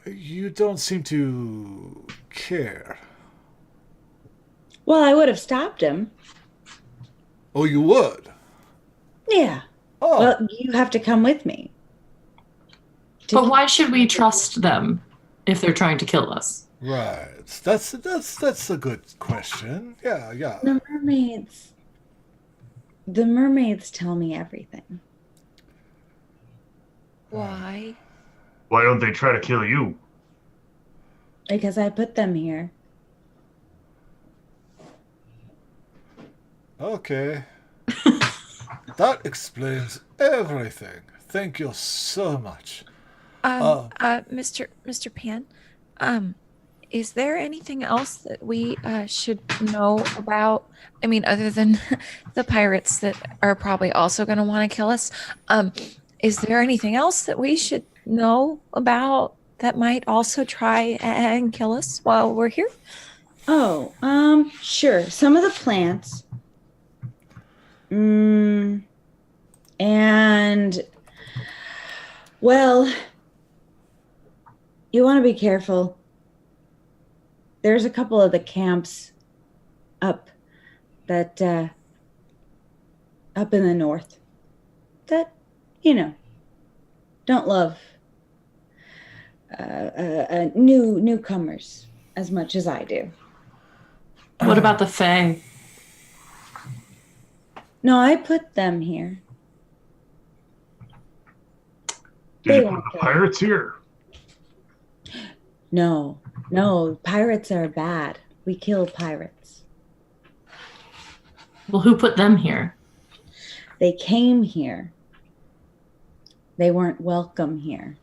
You don't seem to care. Well, I would have stopped him. Oh, you would? Yeah. Oh. Well, you have to come with me. But why should we trust them if they're trying to kill us? Right. That's a good question. Yeah. The mermaids tell me everything. Why? Why don't they try to kill you? Because I put them here. Okay. That explains everything. Thank you so much. Mr. Pan, is there anything else that we should know about? I mean, other than the pirates that are probably also going to want to kill us, is there anything else that we should know about that might also try and kill us while we're here? Oh, sure. Some of the plants. And, well, you want to be careful. There's a couple of the camps up up in the north that, don't love newcomers as much as I do. What about the Fae? No, I put them here. Did you put the pirates here? No, pirates are bad. We kill pirates. Well, who put them here? They came here. They weren't welcome here.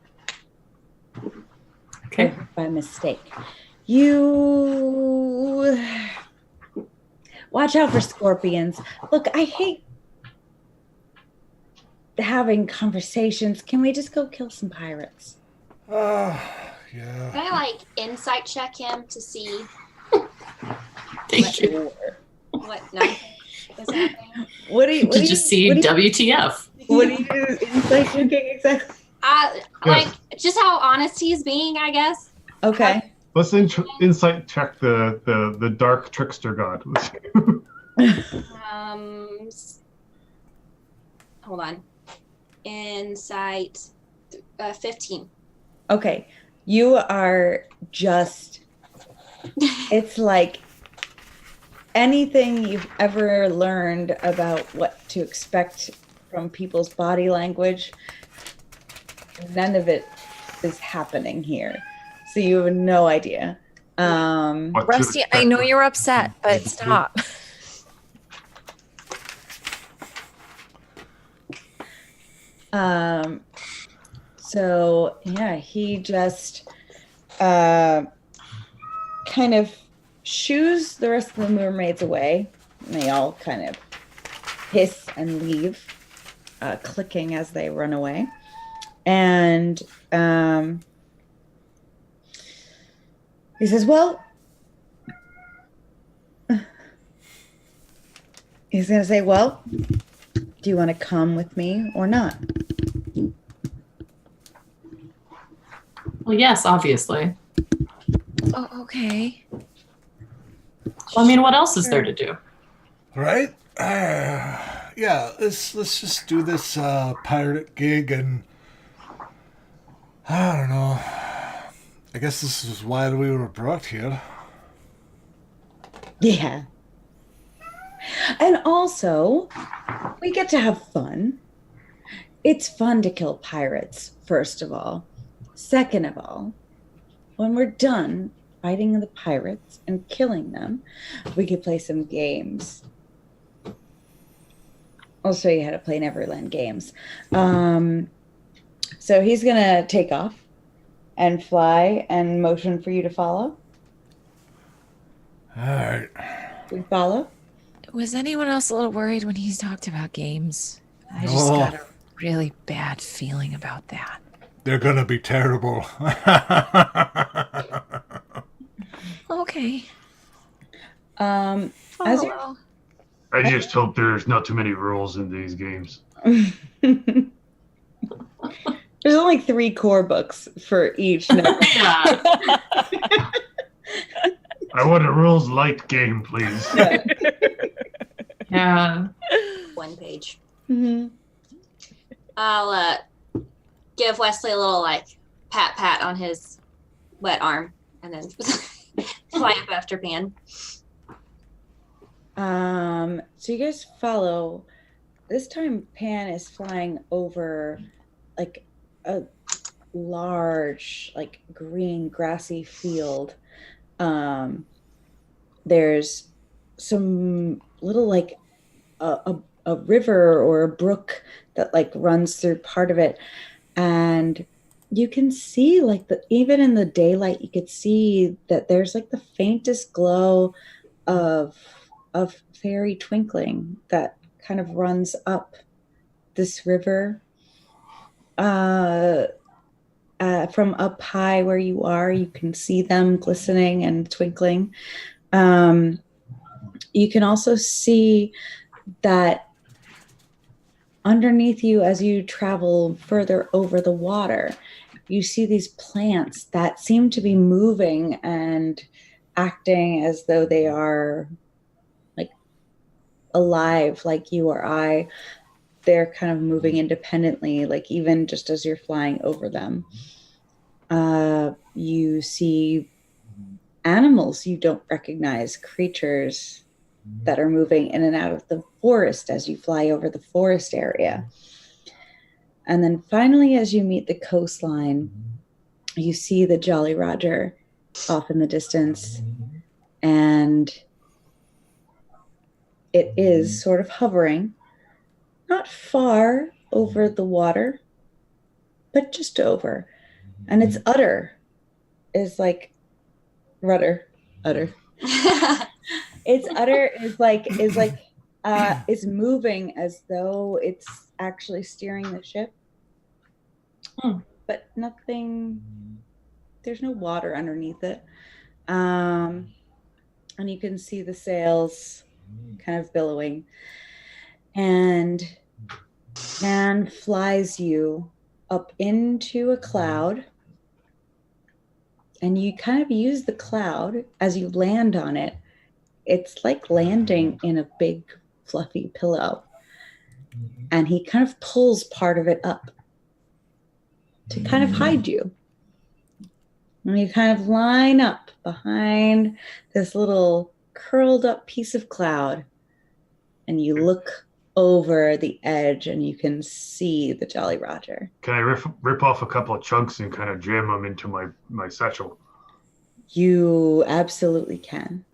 Okay. By mistake. You watch out for scorpions. Look, I hate having conversations. Can we just go kill some pirates? Yeah. Can I insight check him to see Thank you. what nothing is happening? Did you see WTF? What do you do? Insight checking exactly? Just how honest he's being, I guess. Okay. Let's insight check the dark trickster god. Hold on. Insight 15. Okay. You are just, it's like anything you've ever learned about what to expect from people's body language, none of it is happening here. So you have no idea. Rusty, I know you're upset, but stop. So yeah, he just kind of shoos the rest of the mermaids away, and they all kind of hiss and leave, clicking as they run away. And he says, well, he's going to say, well, do you want to come with me or not? Well, yes, obviously. Oh, okay. Well, I mean, what else is there to do? Right? Yeah, let's just do this pirate gig, and I don't know. I guess this is why we were brought here. Yeah. And also, we get to have fun. It's fun to kill pirates, first of all. Second of all, when we're done fighting the pirates and killing them, we could play some games. I'll show you how to play Neverland games. So he's going to take off and fly and motion for you to follow. All right. We follow? Was anyone else a little worried when he talked about games? I just got a really bad feeling about that. They're gonna be terrible. Okay. As you I just hope there's not too many rules in these games. There's only 3 core books for each. Yeah. I want a rules light game, please. Yeah. 1 page. Mm-hmm. I'll give Wesley a little pat on his wet arm, and then fly up after Pan. So you guys follow. This time Pan is flying over like a large, green grassy field. There's some little a river or a brook that like runs through part of it, and you can see like even in the daylight you could see that there's like the faintest glow of fairy twinkling that kind of runs up this river. From up high where you are, you can see them glistening and twinkling. You can also see that underneath you, as you travel further over the water, you see these plants that seem to be moving and acting as though they are like alive, like you or I. They're kind of moving independently, like even just as you're flying over them. You see animals you don't recognize, creatures that are moving in and out of the forest as you fly over the forest area. And then finally, as you meet the coastline, you see the Jolly Roger off in the distance, and it is sort of hovering, not far over the water, but just over. And its udder is like udder. Its udder is moving as though it's actually steering the ship. But nothing, there's no water underneath it. And you can see the sails kind of billowing. And man flies you up into a cloud, and you kind of use the cloud as you land on it. It's like landing in a big fluffy pillow, and he kind of pulls part of it up to kind of hide you. And you kind of line up behind this little curled up piece of cloud, and you look over the edge and you can see the Jolly Roger. Can I rip off a couple of chunks and kind of jam them into my satchel? You absolutely can.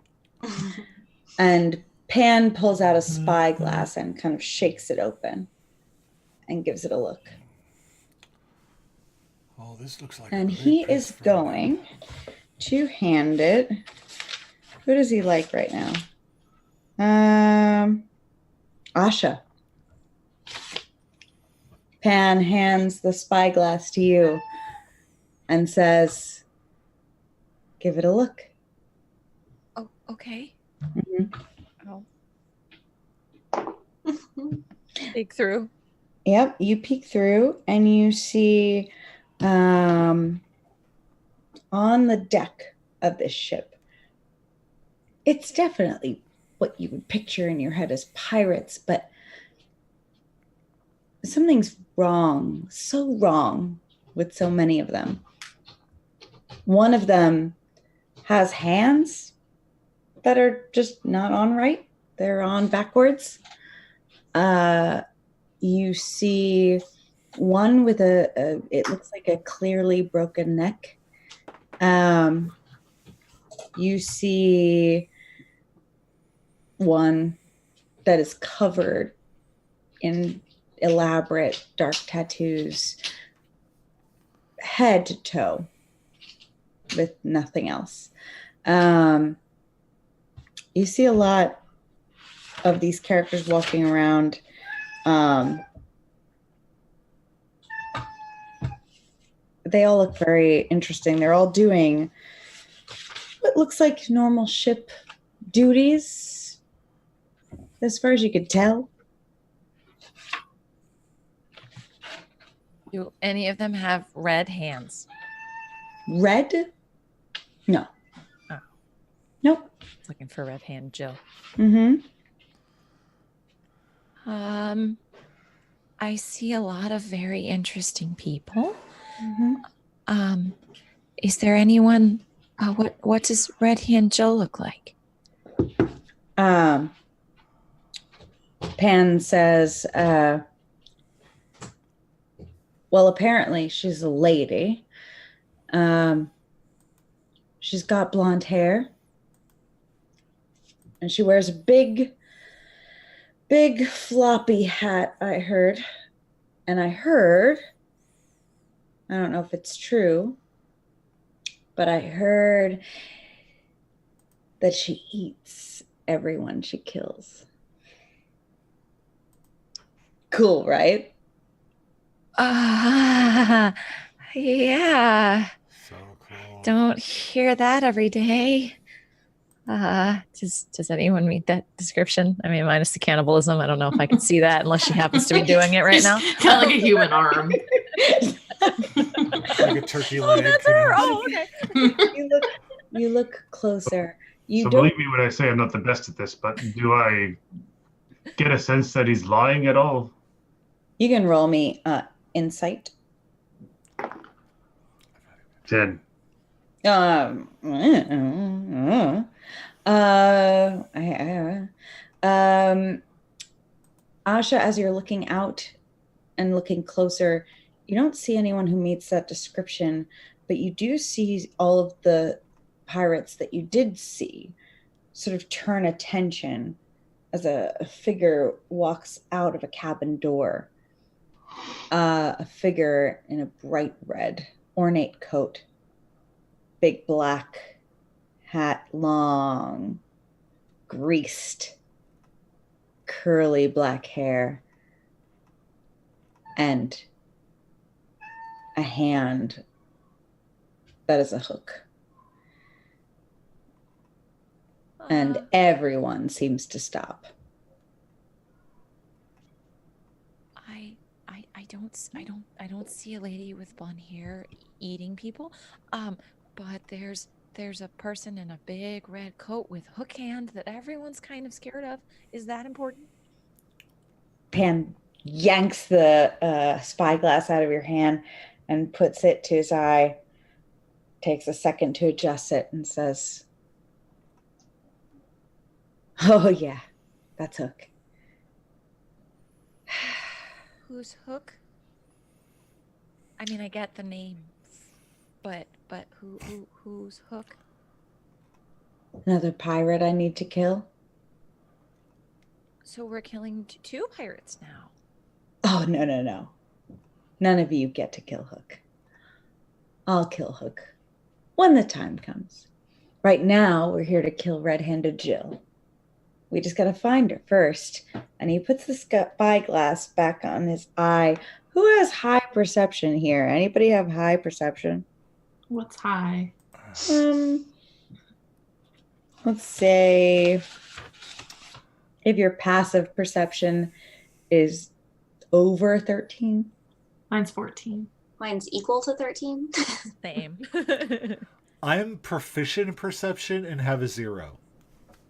And Pan pulls out a spyglass and kind of shakes it open and gives it a look. Oh, this looks like. And he is going to hand it. Who does he like right now? Asha. Pan hands the spyglass to you and says, "Give it a look." Oh, okay. Mm-hmm. I'll peek through. Yep, you peek through and you see on the deck of this ship, it's definitely what you would picture in your head as pirates, but something's wrong, so wrong with so many of them. One of them has hands that are just not on right. They're on backwards. You see one with it looks like a clearly broken neck. You see one that is covered in elaborate dark tattoos, head to toe, with nothing else. You see a lot of these characters walking around. They all look very interesting. They're all doing what looks like normal ship duties, as far as you could tell. Do any of them have red hands? Red? No. Oh. Nope. Looking for red hand Jill. Mm-hmm. I see a lot of very interesting people. Mm-hmm. Is there anyone? What does Red Hand Joe look like? Pan says, well, apparently she's a lady. She's got blonde hair. And she wears a big big floppy hat, I heard. And I heard, I don't know if it's true, but I heard that she eats everyone she kills. Cool, right? Yeah. So cool. Don't hear that every day. Does anyone meet that description? I mean, minus the cannibalism. I don't know if I can see that unless she happens to be doing it right now. Kind of like a human arm. Like a turkey Oh, leg. that's you know? her. Oh, okay. You look closer. You So don't. believe me when I say I'm not the best at this, but do I get a sense that he's lying at all? You can roll me insight. 10. Um, Asha, as you're looking out and looking closer, you don't see anyone who meets that description, but you do see all of the pirates that you did see sort of turn attention as a figure walks out of a cabin door. A figure in a bright red, ornate coat, big black hat, long, greased, curly black hair, and a hand that is a hook. And everyone seems to stop. I don't see a lady with blonde hair eating people. But there's a person in a big red coat with hook hand that everyone's kind of scared of. Is that important? Pan yanks the spyglass out of your hand and puts it to his eye, takes a second to adjust it, and says, "Oh, yeah, that's Hook." Who's Hook? I mean, I get the names, but who's Hook? Another pirate I need to kill. So we're killing two pirates now. Oh, no. None of you get to kill Hook. I'll kill Hook when the time comes. Right now, we're here to kill Red-Handed Jill. We just gotta find her first. And he puts the spyglass back on his eye. Who has high perception here? Anybody have high perception? What's high? Let's say if your passive perception is over 13. Mine's 14. Mine's equal to 13. Same. I am proficient in perception and have a 0.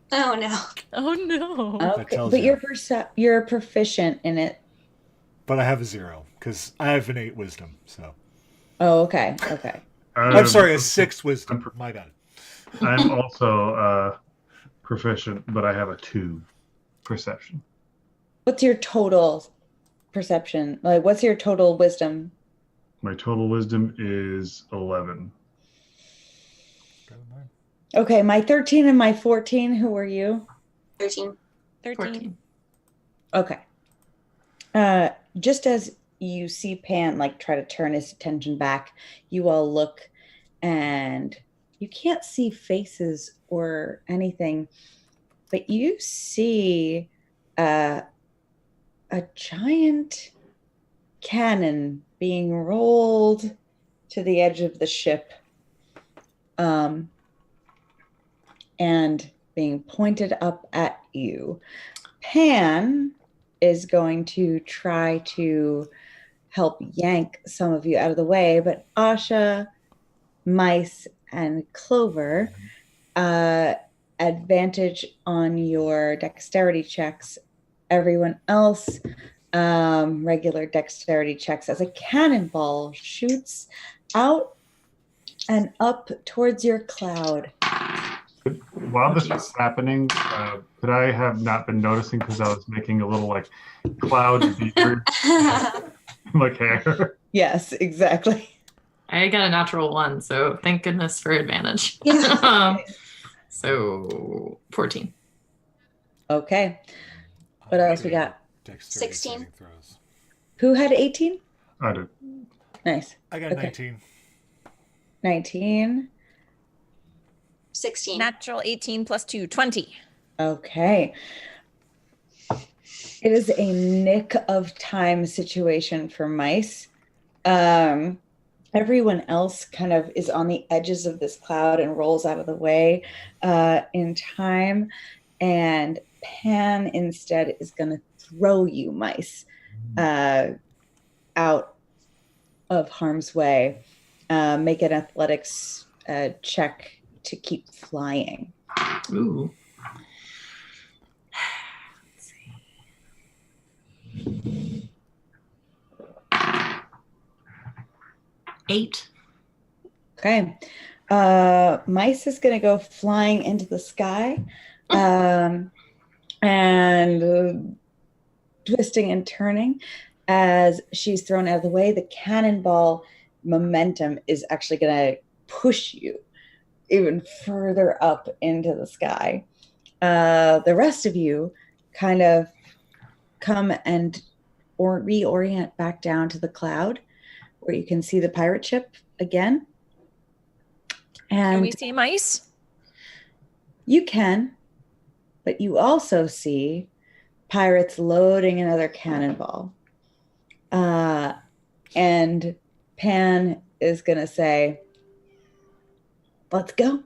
Oh no. Oh no. That Okay, tells but you. you're proficient in it. But I have a 0 because I have an 8 wisdom. So Oh, okay. I'm sorry, a 6 wisdom. My God. I'm also proficient, but I have a 2 perception. What's your total perception? Like, what's your total wisdom? My total wisdom is 11. Okay, my 13 and my 14. Who are you? 13. 14. Okay. Just as you see Pan like try to turn his attention back, you all look and you can't see faces or anything, but you see a giant cannon being rolled to the edge of the ship, and being pointed up at you. Pan is going to try to help yank some of you out of the way, but Asha, Mice, and Clover, advantage on your dexterity checks. Everyone else, regular dexterity checks as a cannonball shoots out and up towards your cloud. While this was happening, could I have not been noticing because I was making a little like cloud beard, like hair? Yes, exactly. I got a natural 1, so thank goodness for advantage. Yeah. So 14. Okay. What else we got? Dexterity 16. saving throws. Who had 18? I did. Nice. I got Okay. 19. 19. 16. Natural 18 plus 2, 20. Okay. It is a nick of time situation for mice. Everyone else kind of is on the edges of this cloud and rolls out of the way in time. And Pan instead is going to throw you mice out of harm's way. Make an athletics check to keep flying. Ooh. Let's see. 8. Okay. Mice is going to go flying into the sky and twisting and turning as she's thrown out of the way. The cannonball momentum is actually going to push you even further up into the sky. The rest of you kind of come and reorient back down to the cloud where you can see the pirate ship again. And Can we see mice? you can, but you also see pirates loading another cannonball. And Pan is going to say, let's go.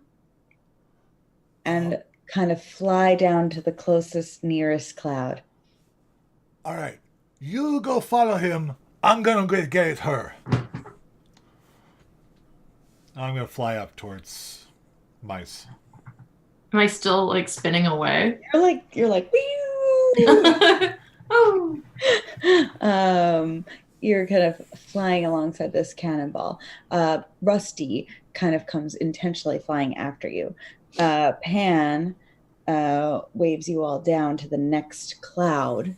And kind of fly down to the closest, nearest cloud. All right. You go follow him. I'm going to get her. I'm going to fly up towards mice. Am I still like spinning away? You're like, wee. Oh. You're kind of flying alongside this cannonball. Rusty kind of comes intentionally flying after you. Pan waves you all down to the next cloud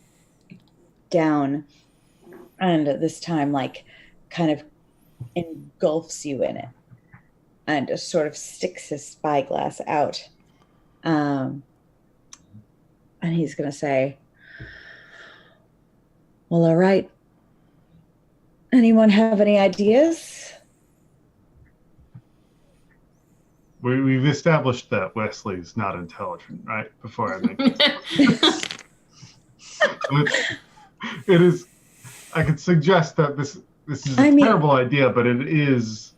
down, and this time like kind of engulfs you in it and just sort of sticks his spyglass out. And he's going to say, well, all right. Anyone have any ideas? We've established that Wesley's not intelligent, right? Before I make it is. I could suggest that this is a terrible idea, but it is,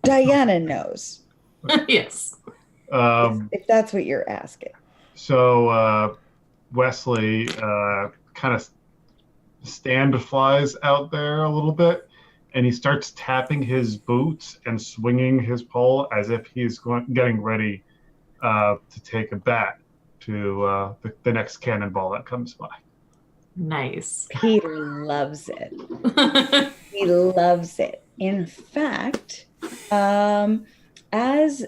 Diana knows. Yes. If that's what you're asking. So Wesley kind of stand flies out there a little bit, and he starts tapping his boots and swinging his pole as if he's getting ready to take a bat to the next cannonball that comes by. Nice. Peter loves it. He loves it. In fact, as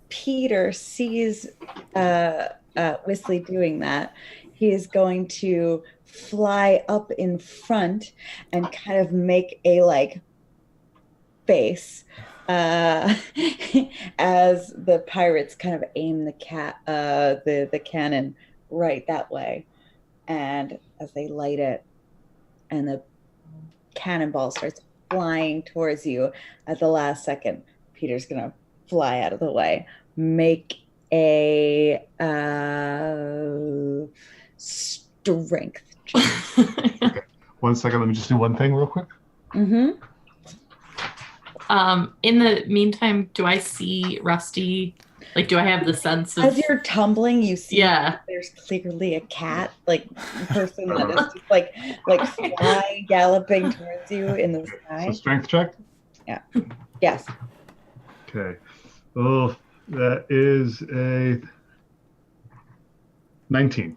Peter sees Wesley doing that, he is going to fly up in front and kind of make a face as the pirates kind of aim the cannon right that way. And as they light it and the cannonball starts flying towards you at the last second, Peter's going to fly out of the way. Make a strength check. Okay. 1 second. Let me just do one thing real quick. Mm-hmm. In the meantime, do I see Rusty? Like, do I have the sense of... As you're tumbling, you see Yeah. there's clearly a cat, person that is just like fly galloping towards you in the sky. So strength check? Yeah. Yes. Okay. Oh, that is a 19.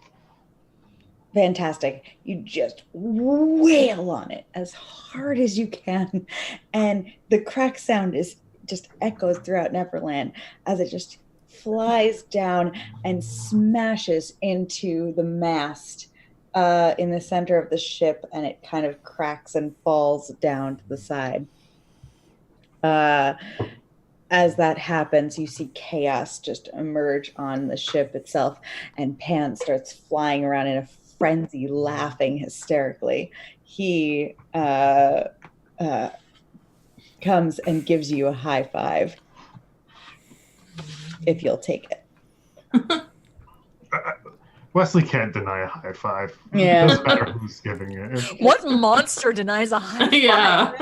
Fantastic. You just wail on it as hard as you can. And the crack sound is just echoes throughout Neverland as it just flies down and smashes into the mast in the center of the ship, and it kind of cracks and falls down to the side. as that happens, you see chaos just emerge on the ship itself, and Pan starts flying around in a frenzy, laughing hysterically. He comes and gives you a high five if you'll take it. Wesley can't deny a high five. Yeah. It doesn't matter who's giving it. What monster denies a high five? Yeah.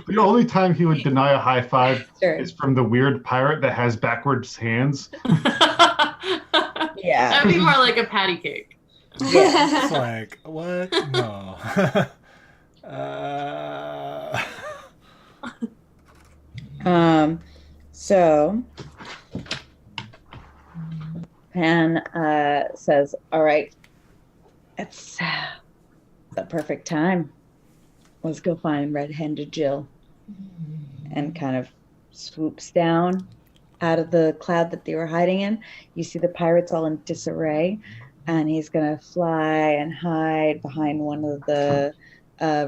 The only time he would deny a high five Sure. is from the weird pirate that has backwards hands. Yeah. That'd be more like a patty cake. It's like, what? No. So Pan says, all right, it's the perfect time. Let's go find red-handed Jill. And kind of swoops down out of the cloud that they were hiding in. You see the pirates all in disarray, and he's going to fly and hide behind one of the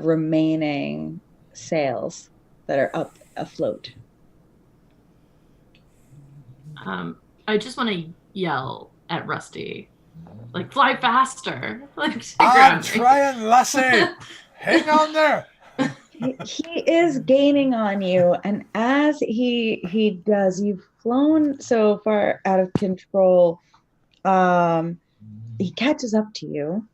remaining sails that are up afloat. I just want to yell at Rusty, like, fly faster. Like, I'm trying, Lassie. Hang on there. He is gaining on you, and as he does, you've flown so far out of control. He catches up to you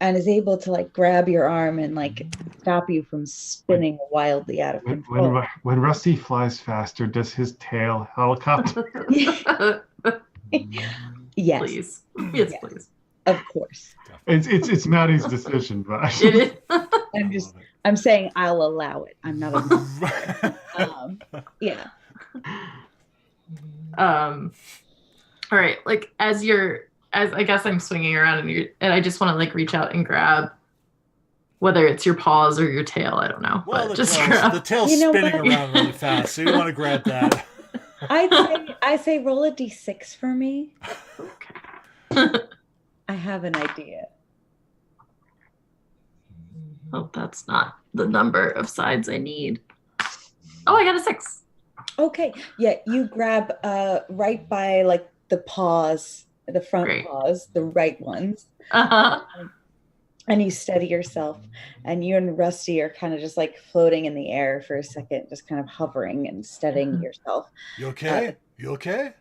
and is able to like grab your arm and like stop you from spinning wildly out of control. When Rusty flies faster, does his tail helicopter? Yes. Please. Yes, Yes. please. Of course. It's Maddie's decision, but It is. I'm saying I'll allow it. I'm not yeah. All right, like as I guess I'm swinging around and I just want to like reach out and grab, whether it's your paws or your tail, I don't know. Well, but just grab. the tail's You know spinning what? around really fast, so you want to grab that. I say roll a d6 for me. Okay. I have an idea. Oh, that's not the number of sides I need. Oh, I got a 6. Okay. Yeah, you grab right by like the paws, the front Great. paws, the right ones. Uh-huh. And you steady yourself, and you and Rusty are kind of just like floating in the air for a second, just kind of hovering and steadying yourself. You okay? You okay?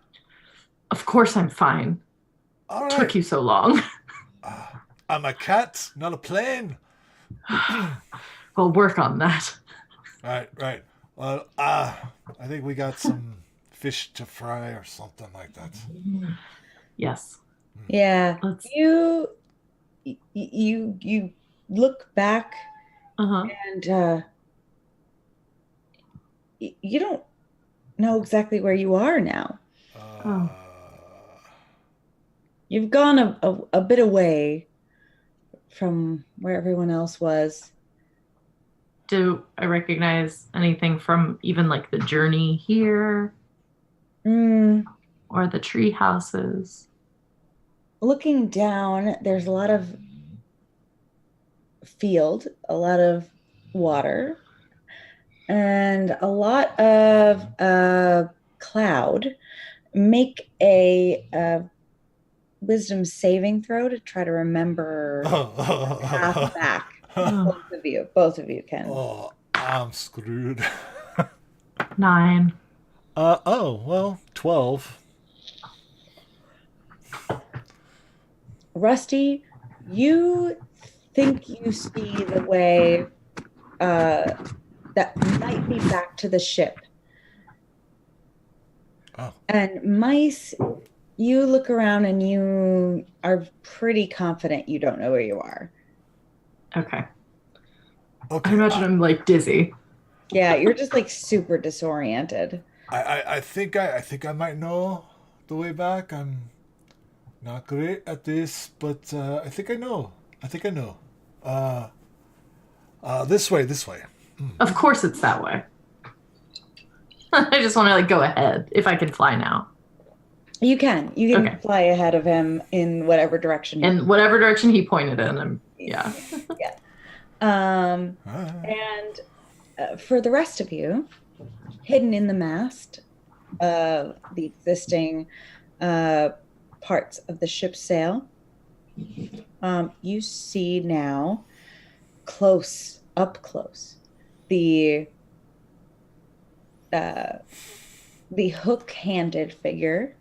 Of course I'm fine. All right. Took you so long. I'm a cat, not a plane. We'll work on that. Right. Well, I think we got some fish to fry or something like that. Yes. Yeah. Let's. You look back Uh-huh. and you don't know exactly where you are now. You've gone a bit away from where everyone else was. Do I recognize anything from even like the journey here or the tree houses? Looking down, there's a lot of field, a lot of water, and a lot of cloud. Make a wisdom saving throw to try to remember the path back. Both of you can. Oh, I'm screwed. 9. Well, 12. Rusty, you think you see the way that might be back to the ship. Oh. And Mice, you look around and you are pretty confident you don't know where you are. Okay. Okay. I imagine I'm like dizzy. Yeah, you're just like super disoriented. I think I might know the way back. I'm not great at this, but I think I know. This way. Of course it's that way. I just want to like go ahead if I can fly now. You can Okay. fly ahead of him in whatever direction. In whatever direction he pointed in, yeah. And for the rest of you, hidden in the mast of the existing parts of the ship's sail, you see now up close, the hook-handed figure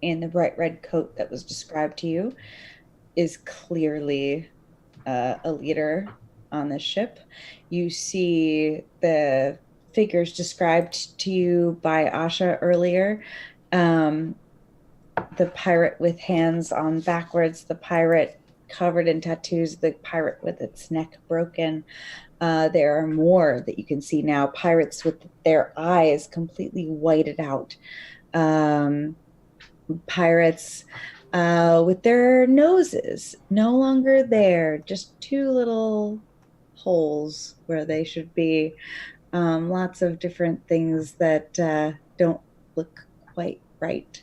in the bright red coat that was described to you is clearly a leader on this ship. You see the figures described to you by Asha earlier. The pirate with hands on backwards, the pirate covered in tattoos, the pirate with its neck broken. There are more that you can see now. Pirates with their eyes completely whited out. Pirates with their noses no longer there, just two little holes where they should be. Lots of different things that don't look quite right.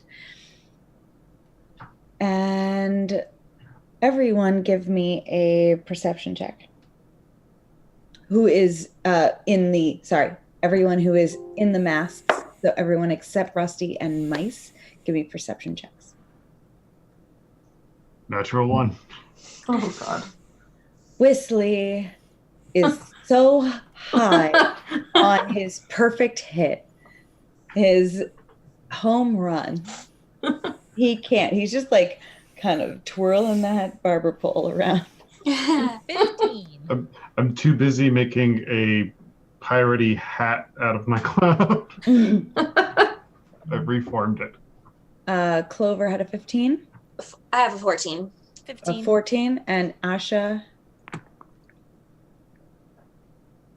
And everyone give me a perception check. Everyone who is in the masks, so everyone except Rusty and Mice, give me perception checks. Natural 1. Oh, God. Whistly is so high on his perfect hit, his home run. He can't. He's just like kind of twirling that barber pole around. 15. I'm too busy making a piratey hat out of my cloud. I reformed it. Clover had a 15. I have a 14. 15. A 14, and Asha.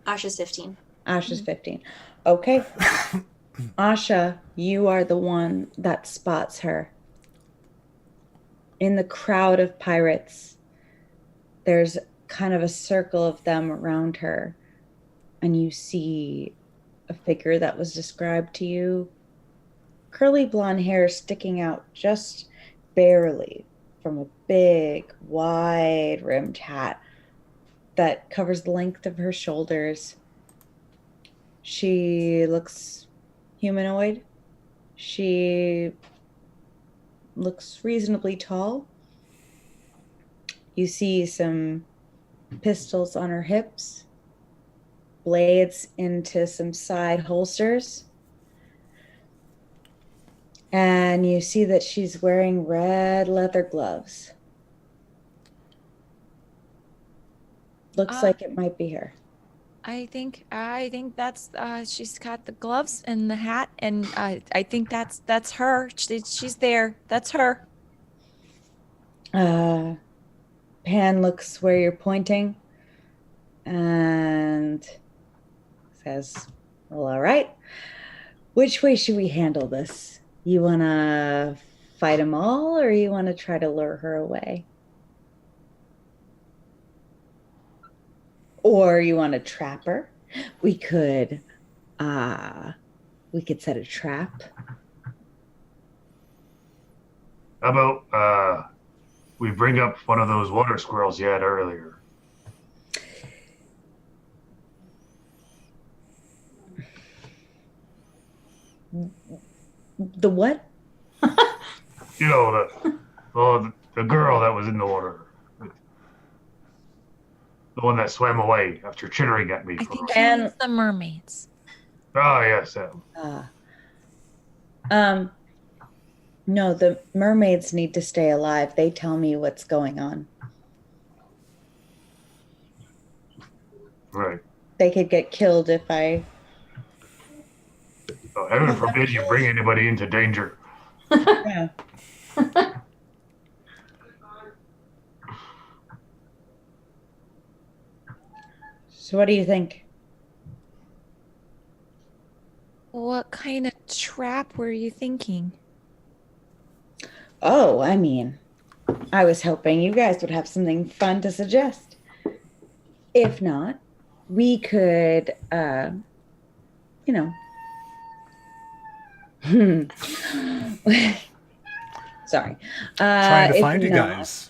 Asha's 15. Asha's 15. Okay. Asha, you are the one that spots her. In the crowd of pirates, there's kind of a circle of them around her, and you see a figure that was described to you. Curly blonde hair sticking out just barely from a big, wide-rimmed hat that covers the length of her shoulders. She looks humanoid. She looks reasonably tall. You see some pistols on her hips, blades into some side holsters. And you see that she's wearing red leather gloves. Looks like it might be her. I think that's she's got the gloves and the hat, and I think that's her. She's there. That's her. Pan looks where you're pointing and says, "Well, all right. Which way should we handle this? You want to fight them all, or you want to try to lure her away? Or you want to trap her? We could set a trap." How about we bring up one of those water squirrels you had earlier? The what? You know, the girl that was in the water. The one that swam away after chittering at me. I think And- it's the mermaids. Oh, yes. No, the mermaids need to stay alive. They tell me what's going on. Right. They could get killed if I... Oh, heaven forbid you bring anybody into danger. Yeah. So what do you think? What kind of trap were you thinking? Oh, I mean, I was hoping you guys would have something fun to suggest. If not, we could, sorry. Trying to if find you not, guys.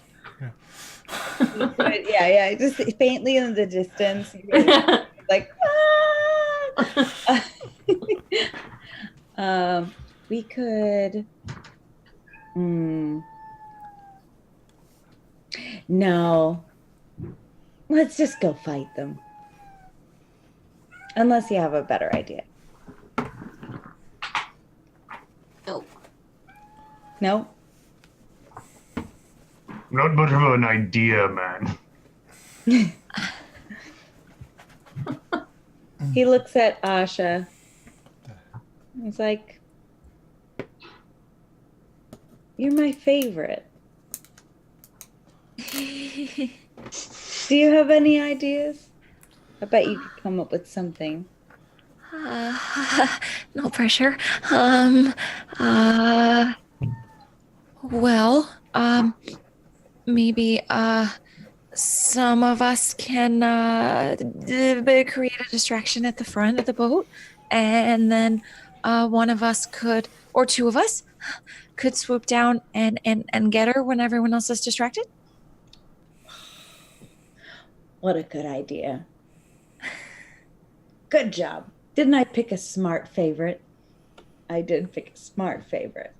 Yeah, just faintly in the distance, you guys like, ah! We could. No. Let's just go fight them. Unless you have a better idea. Nope. No? Not much of an idea, man. He looks at Asha. He's like, "You're my favorite. Do you have any ideas? I bet you could come up with something." No pressure. Well, maybe, some of us can, create a distraction at the front of the boat, and then, one of us could, or two of us, could swoop down and get her when everyone else is distracted. What a good idea. Good job. Didn't I pick a smart favorite? I did pick a smart favorite.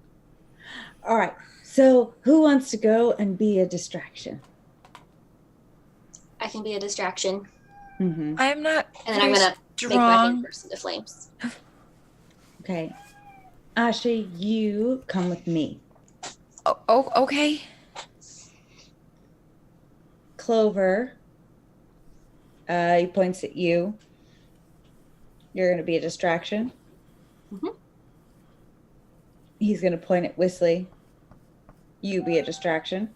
All right. So who wants to go and be a distraction? I can be a distraction. Mm-hmm. I'm not And then I'm going to make my hand burst into flames. Okay. Asha, you come with me. Oh, okay. Clover, he points at you. You're going to be a distraction. Mm-hmm. He's going to point at Whistly. You be a distraction.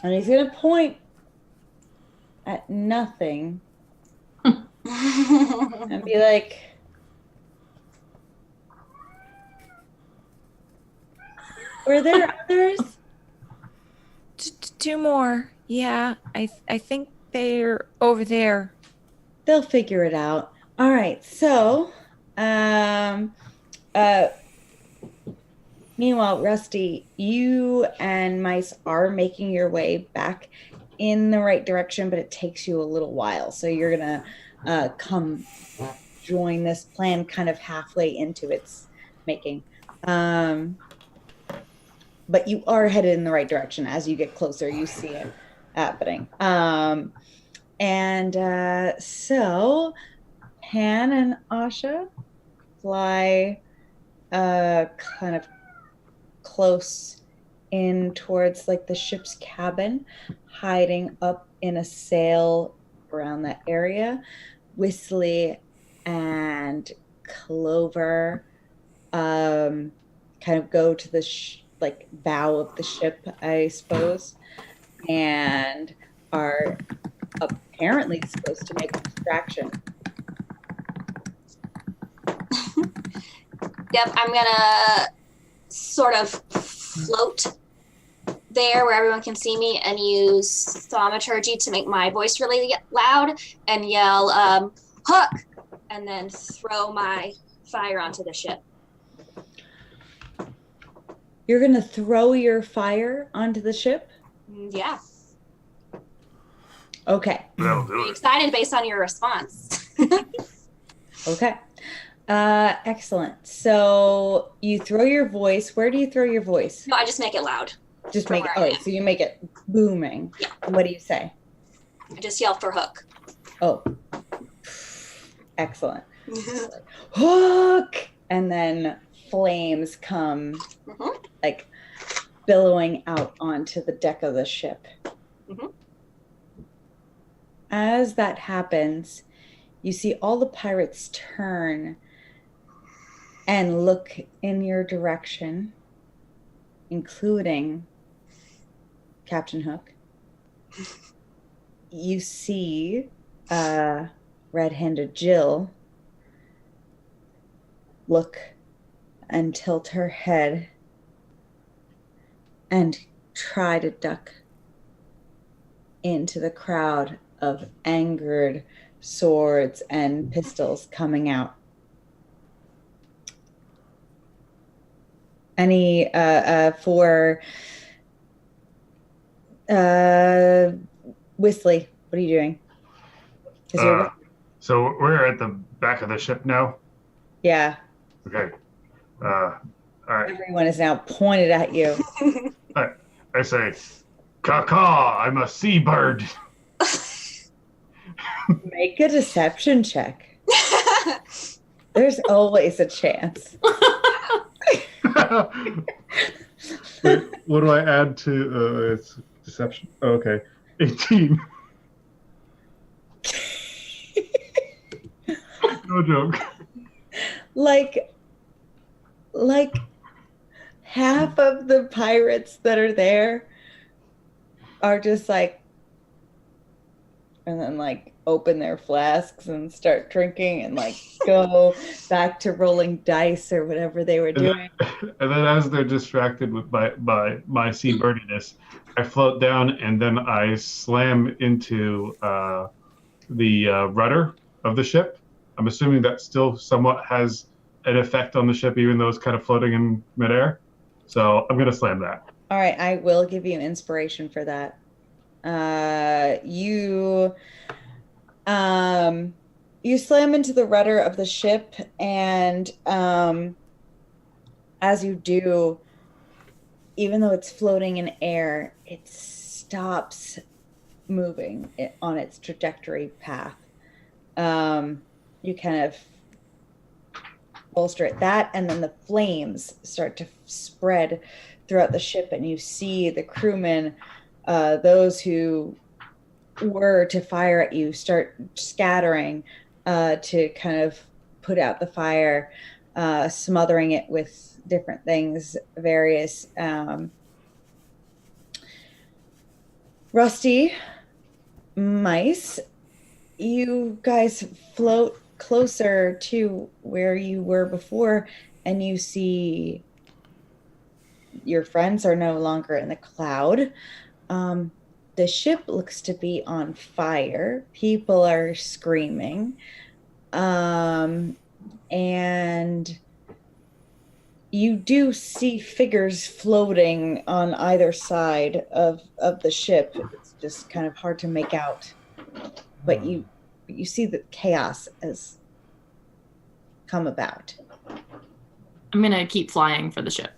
And he's going to point at nothing and be like, "Were there others?" Two more. Yeah, I think they're over there. They'll figure it out. All right. So, meanwhile, Rusty, you and Mice are making your way back in the right direction, but it takes you a little while. So you're going to come join this plan kind of halfway into its making. But you are headed in the right direction. As you get closer, you see it happening. So Pan and Asha fly kind of close in towards like the ship's cabin, hiding up in a sail around that area. Whistly and Clover kind of go to the bow of the ship, I suppose, and are apparently supposed to make a distraction. Yep, I'm gonna sort of float there where everyone can see me and use thaumaturgy to make my voice really loud and yell, "Hook!" and then throw my fire onto the ship. You're going to throw your fire onto the ship? Yeah. Okay. That'll do I'm it. excited based on your response. Okay. Excellent. So you throw your voice. Where do you throw your voice? No, I just make it loud. Just make it. Oh, so you make it booming. Yeah. And what do you say? I just yell for Hook. Oh, excellent. Hook! And then flames come like billowing out onto the deck of the ship. Mm-hmm. As that happens, you see all the pirates turn and look in your direction, including Captain Hook. You see red-handed Jill look and tilt her head and try to duck into the crowd of angered swords and pistols coming out. Any for Whistly, what are you doing? So we're at the back of the ship now. Yeah. Okay. All right. Everyone is now pointed at you. I say, caw, I'm a seabird. Make a deception check. There's always a chance. Wait, what do I add to it's deception? Oh, okay. 18. No joke. Like half of the pirates that are there are just like, and then like open their flasks and start drinking and like go back to rolling dice or whatever they were doing. And then as they're distracted with by my seabirdiness, I float down and then I slam into the rudder of the ship. I'm assuming that still somewhat has an effect on the ship, even though it's kind of floating in midair. So I'm going to slam that. All right, I will give you inspiration for that. You slam into the rudder of the ship, and as you do, even though it's floating in air, it stops moving on its trajectory path. You kind of bolster it, that, and then the flames start to spread throughout the ship, and you see the crewmen, those who were to fire at you, start scattering to kind of put out the fire, smothering it with different things, various. Rusty, Mice, you guys float closer to where you were before, and you see your friends are no longer in the cloud. The ship looks to be on fire. People are screaming. And you do see figures floating on either side of the ship. It's just kind of hard to make out. But you see that chaos has come about. I'm going to keep flying for the ship.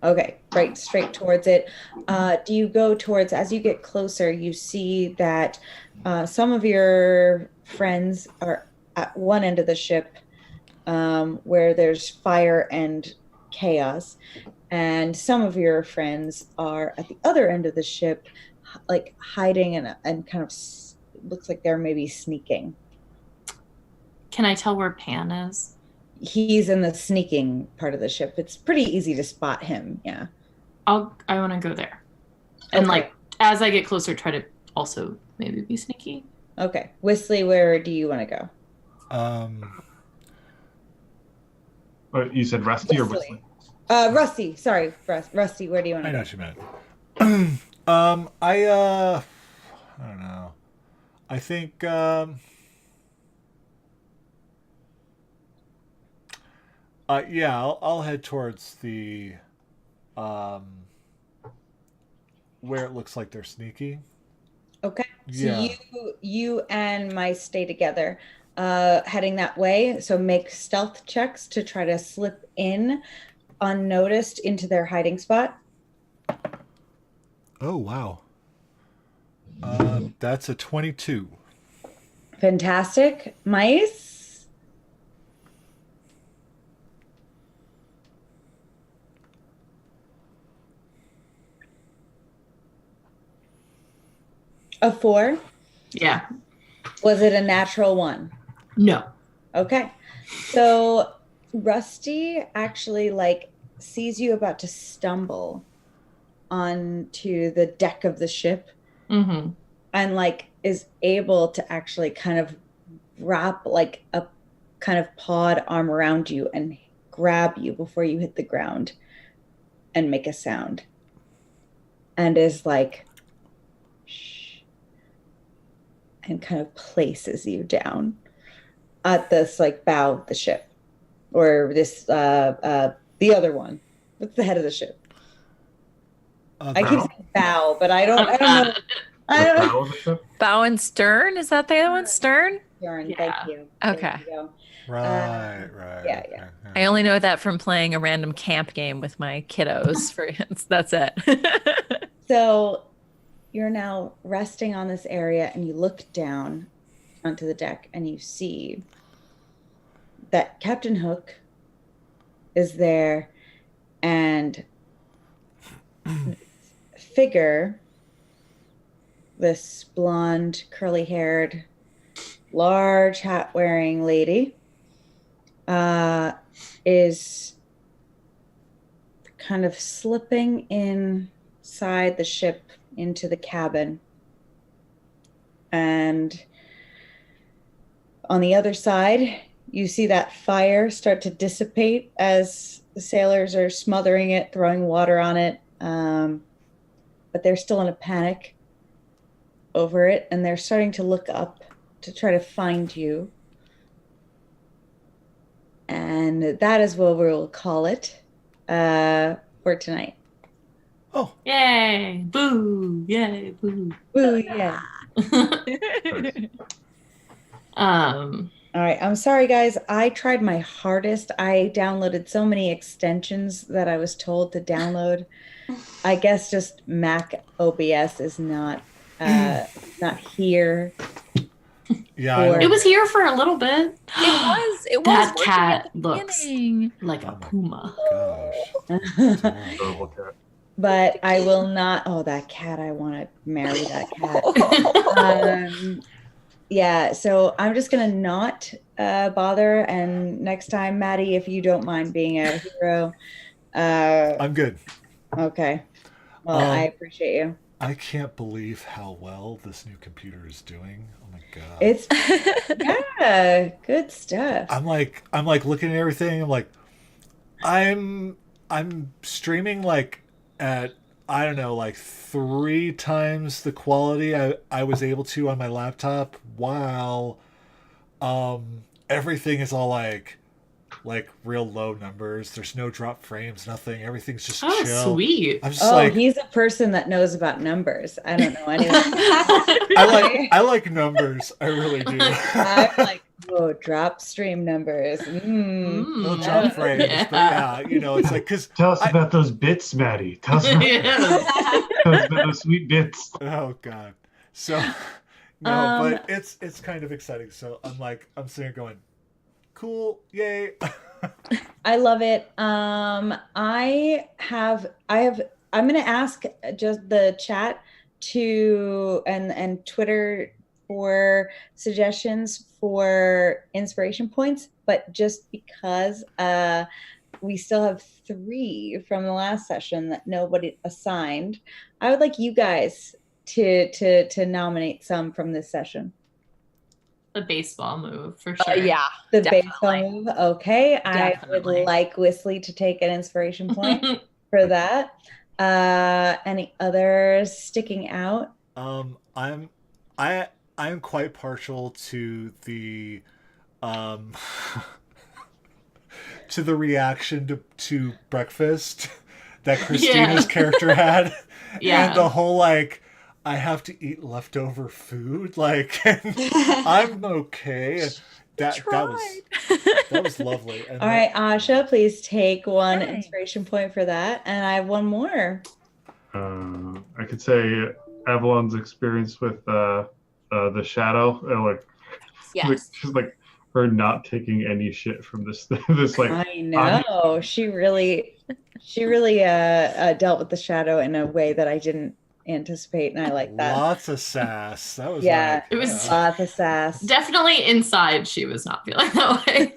Okay, right, straight towards it. Do you go towards, as you get closer, you see that some of your friends are at one end of the ship where there's fire and chaos, and some of your friends are at the other end of the ship, like hiding and kind of looks like they're maybe sneaking. Can I tell where Pan is? He's in the sneaking part of the ship. It's pretty easy to spot him. Yeah. I want to go there. And Okay. like, as I get closer, try to also maybe be sneaky. Okay. Whistly, where do you want to go? You said Rusty or Whistling? Rusty. Sorry, Rusty. Where do you want I to know go? what you meant. I don't know. I think yeah, I'll head towards the where it looks like they're sneaky. Okay. So Yeah. you and Mice stay together, heading that way. So make stealth checks to try to slip in unnoticed into their hiding spot. Oh wow. That's a 22. Fantastic. Mice? A 4? Yeah. Was it a natural 1? No. Okay. So Rusty actually like sees you about to stumble onto the deck of the ship, Mm-hmm. and like is able to actually kind of wrap like a kind of pawed arm around you and grab you before you hit the ground and make a sound, and is like shh, and kind of places you down at this like bow of the ship, or this the other one. What's the head of the ship? I keep saying bow, but I don't know. I The don't know. bow of the ship? Bow and stern? Is that the other one? Stern? Bjorn. Yeah. Thank you. Okay. There you go. Right. yeah, Okay, yeah. I only know that from playing a random camp game with my kiddos. That's it. So you're now resting on this area, and you look down onto the deck, and you see that Captain Hook is there, and figure, this blonde, curly-haired, large hat-wearing lady, is kind of slipping inside the ship into the cabin. And on the other side, you see that fire start to dissipate as the sailors are smothering it, throwing water on it. But they're still in a panic over it, and they're starting to look up to try to find you. And that is what we'll call it for tonight. Oh, Yay! Boo! Yay! Boo! Ooh, yeah. Um, All right. I'm sorry, guys. I tried my hardest. I downloaded so many extensions that I was told to download. I guess just Mac OBS is not here. yeah. Or- it was here for a little bit. It was That working cat at the looks beginning. like a Oh my puma. gosh. Adorable cat. But I will not. Oh, that cat! I want to marry that cat. Yeah. So I'm just gonna not bother. And next time, Maddie, if you don't mind being a hero, I'm good. okay. Well, I appreciate you. I can't believe how well this new computer is doing. Oh my god. It's yeah, good stuff. I'm like looking at everything. I'm like, I'm streaming like at, I don't know, like 3 times the quality I was able to on my laptop, while everything is all like real low numbers. There's no drop frames, nothing. Everything's just Oh, chill. sweet. I'm just Oh, like, he's a person that knows about numbers. I don't know anyone. I like numbers. I really do. I'm like, whoa, drop stream numbers. No drop frames, Yeah. but yeah, you know, it's like, because Tell us about those bits, Maddie. Tell us about Yes. those sweet bits. oh god. So no, but it's kind of exciting. So I'm sitting here going, cool, yay. I love it. I'm gonna ask just the chat to and Twitter for suggestions for inspiration points, but just because we still have 3 from the last session that nobody assigned, I would like you guys to nominate some from this session. The baseball move for sure. Yeah. The Definitely. baseball move. Okay. I Definitely. would like Whistly to take an inspiration point for that. Any others sticking out? I'm quite partial to the to the reaction to breakfast that Christina's character had. Yeah. And the whole like, I have to eat leftover food, like, and I'm okay. And that was lovely. And All right, Asha, please take one Hey. inspiration point for that. And I have one more. I could say Avalon's experience with the shadow, like Yes. just like her not taking any shit from this this like I know. She really dealt with the shadow in a way that I didn't anticipate, and I like that. lots of sass. That was Yeah. like, It was- Lots of sass. Definitely inside, she was not feeling that way.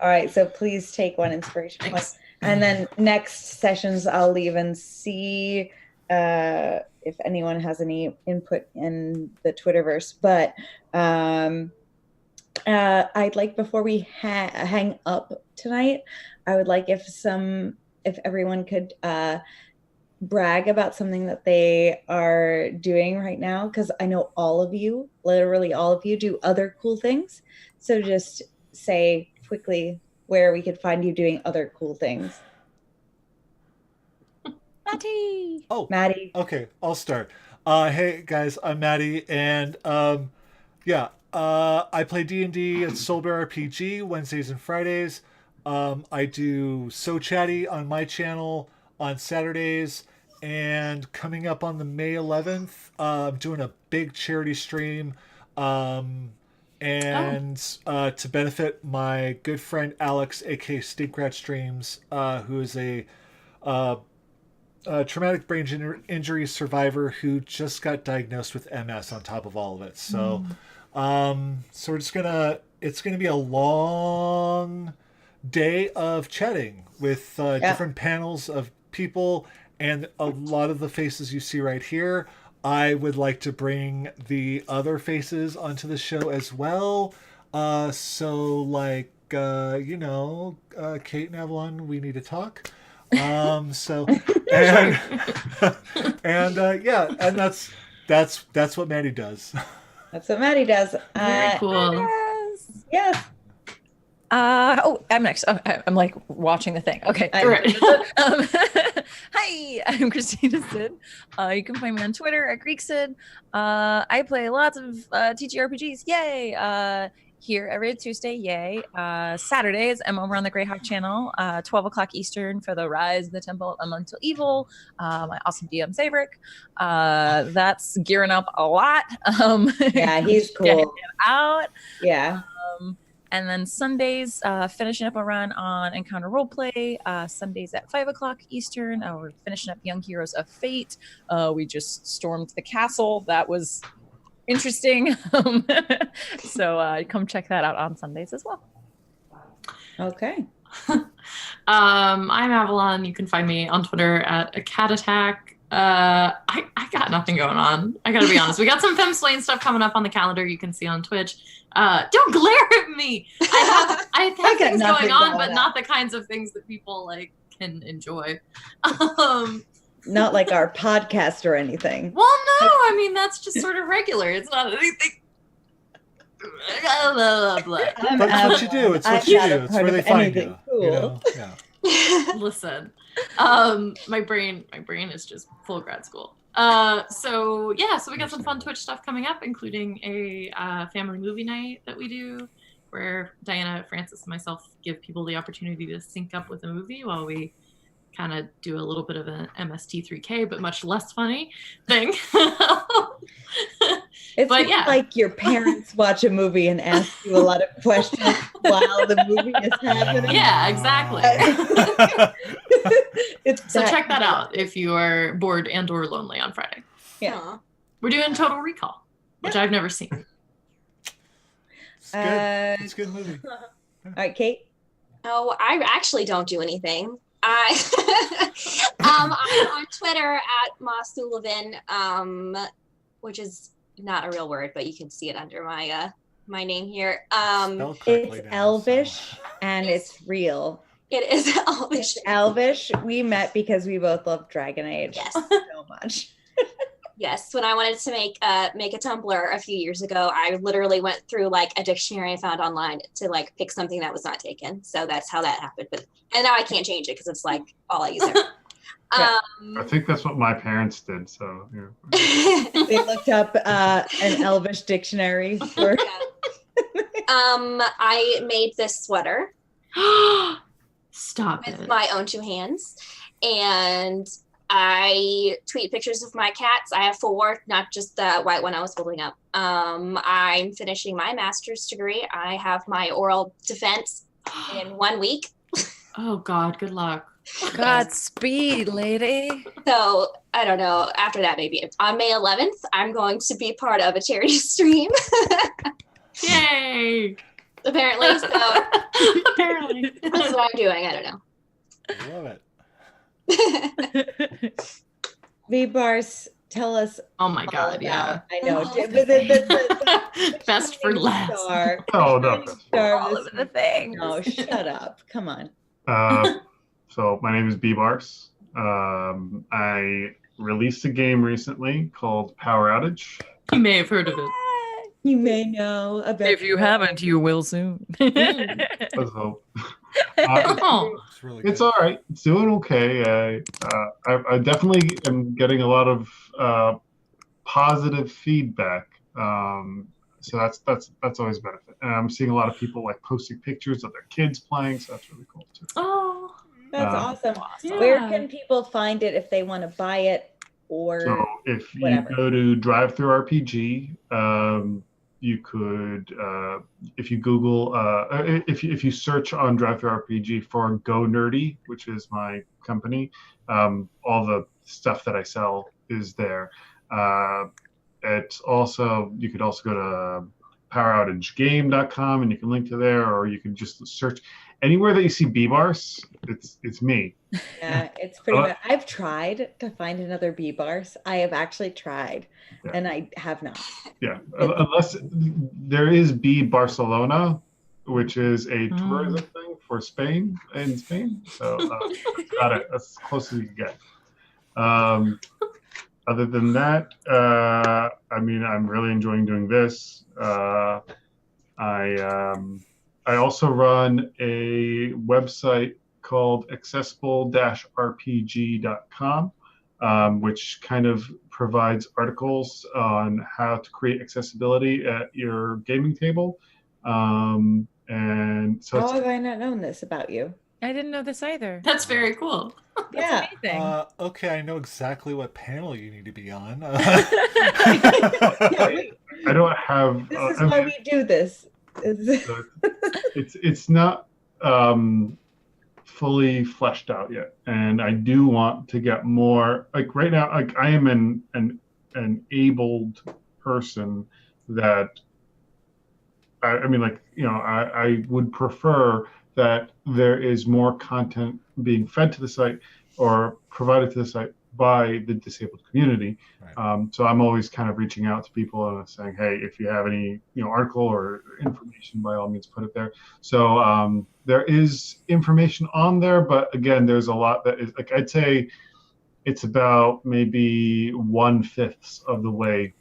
All right, so please take one inspiration point. Thanks. And then next sessions, I'll leave and see if anyone has any input in the Twitterverse. But I'd like, before we hang up tonight, I would like if everyone could brag about something that they are doing right now, because I know all of you, literally all of you, do other cool things. So just say quickly where we could find you doing other cool things. Matty. oh, Maddie. okay, I'll start. Hey guys, I'm Maddie, and yeah, I play D&D at Soulbear RPG Wednesdays and Fridays. I do So Chatty on my channel on Saturdays. And coming up on the May 11th, I'm doing a big charity stream. To benefit my good friend Alex, aka Stinkrat Streams, who is uh, a traumatic brain injury survivor who just got diagnosed with MS on top of all of it. So it's gonna be a long day of chatting with different panels of people, and a lot of the faces you see right here. I would like to bring the other faces onto the show as well. Kate and Avalon, we need to talk. So and and that's what Maddie does. That's what Maddie does. Very cool. Yes. I'm next. Oh, I'm like watching the thing. Okay. Hi, I'm Christina Sid. You can find me on Twitter at GreekSid. I play lots of TTRPGs. Yay! Here every Tuesday. Yay! Saturdays, I'm over on the Greyhawk channel, 12 o'clock Eastern for the Rise of the Temple of Elemental Evil. My awesome DM Saverick. That's gearing up a lot. Yeah, he's cool. Out. Yeah. And then Sundays, finishing up a run on Encounter Roleplay. Sundays at 5 o'clock Eastern. We're finishing up Young Heroes of Fate. We just stormed the castle. That was interesting. So come check that out on Sundays as well. Okay. I'm Avalon. You can find me on Twitter at a cat attack. I got nothing going on. I gotta be honest. We got some Femsplain stuff coming up on the calendar. You can see on Twitch. Don't glare at me. I have things going on, but not the kinds of things that people like can enjoy. Not like our podcast or anything. Well, no, I mean that's just sort of regular. It's not anything. That's what you do. It's what you do. It's where they find you. Cool. You know? Yeah. Listen, my brain is just full grad school. So we got some fun Twitch stuff coming up, including a family movie night that we do, where Diana, Francis, and myself give people the opportunity to sync up with a movie while we kind of do a little bit of an MST3K, but much less funny thing. It's like your parents watch a movie and ask you a lot of questions while the movie is happening. Yeah, exactly. So check that out if you are bored and or lonely on Friday. Yeah. We're doing Total Recall, which I've never seen. It's good. It's a good movie. All right, Kate. Oh, I actually don't do anything. I'm on Twitter at Moss which is not a real word, but you can see it under my name here. It's Elvish and it's real. It is Elvish. It's Elvish. We met because we both love Dragon Age so much. Yes, when I wanted to make a Tumblr a few years ago, I literally went through like a dictionary I found online to like pick something that was not taken. So that's how that happened. And now I can't change it because it's like all I use ever. I think that's what my parents did. So they looked up an Elvish dictionary. I made this sweater. Stop with it. my own two hands, and I tweet pictures of my cats. I have 4, not just the white one I was holding up. I'm finishing my master's degree. I have my oral defense in 1 week. Oh God, good luck. Godspeed, lady. So I don't know. After that, maybe on May 11th, I'm going to be part of a charity stream. Yay! Apparently, so apparently that's what I'm doing. I don't know. I love it. V-Bars, tell us. Oh my God, yeah. I know. The best for last. Star. Oh, no. All of the things. No, shut up. Come on. So my name is B-Bars. I released a game recently called Power Outage. You may have heard of it. You may know about. If you haven't, you will soon. Let's hope. It's really good. It's all right. It's doing okay. I definitely am getting a lot of positive feedback. So that's always a benefit. And I'm seeing a lot of people like posting pictures of their kids playing, so that's really cool too. Oh, That's awesome. Yeah. Where can people find it if they want to buy it or So if you whatever? go to Drive-Through RPG, you could, if you Google, if you search on Drive-Through RPG for Go Nerdy, which is my company, all the stuff that I sell is there. It's also, you could also go to poweroutagegame.com and you can link to there, or you can just search anywhere that you see B-Bars, it's me. Yeah, it's pretty much. I've tried to find another bee bars. I have actually tried, Yeah. and I have not. Yeah, unless there is B Barcelona, which is a tourism thing for Spain in Spain. So that's about it. That's as close as you can get. Other than that, I mean, I'm really enjoying doing this. I also run a website called accessible-rpg.com, which kind of provides articles on how to create accessibility at your gaming table. And so How have I not known this about you? I didn't know this either. that's very cool. Yeah. Amazing. Okay, I know exactly what panel you need to be on. I don't have. This is why we do this. It's not fully fleshed out yet, and I do want to get more. Like right now, like I am an abled person that I mean, like, you know, I would prefer that there is more content being fed to the site or provided to the site by the disabled community. Right. So I'm always kind of reaching out to people and saying, hey, if you have any, you know, article or information, by all means, put it there. So there is information on there, but again, there's a lot that is, like, I'd say it's about maybe 1/5 of the way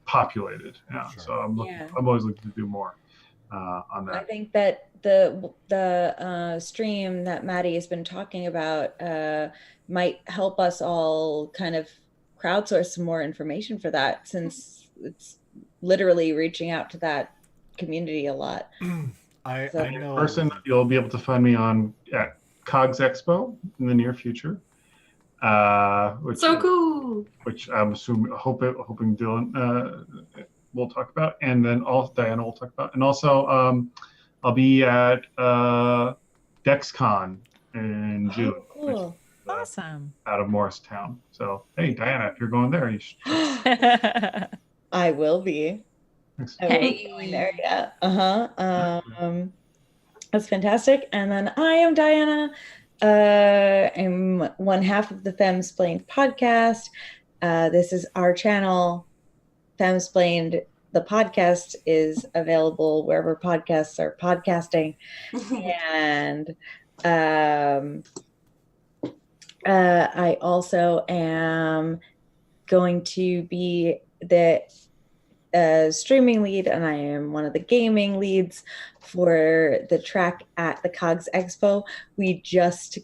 populated. Yeah. Sure. So I'm Yeah. always looking to do more on I that. think that the stream that Maddie has been talking about might help us all kind of crowdsource some more information for that, since it's literally reaching out to that community a lot. I So- know. Person, you'll be able to find me on at Cogs Expo in the near future. Which So cool. Which I'm hoping Dylan will talk about, and then also Diana will talk about, and also I'll be at DexCon in June. Oh, cool. Which is, Awesome. out of Morristown. So hey, Diana, if you're going there, you should. I will be. Thanks. I will be going there. Yeah. That's fantastic. And then I am Diana. I'm one half of the Femsplained podcast. This is our channel, Femsplained. The podcast is available wherever podcasts are podcasting. And I also am going to be the streaming lead, and I am one of the gaming leads for the track at the Cogs Expo. I just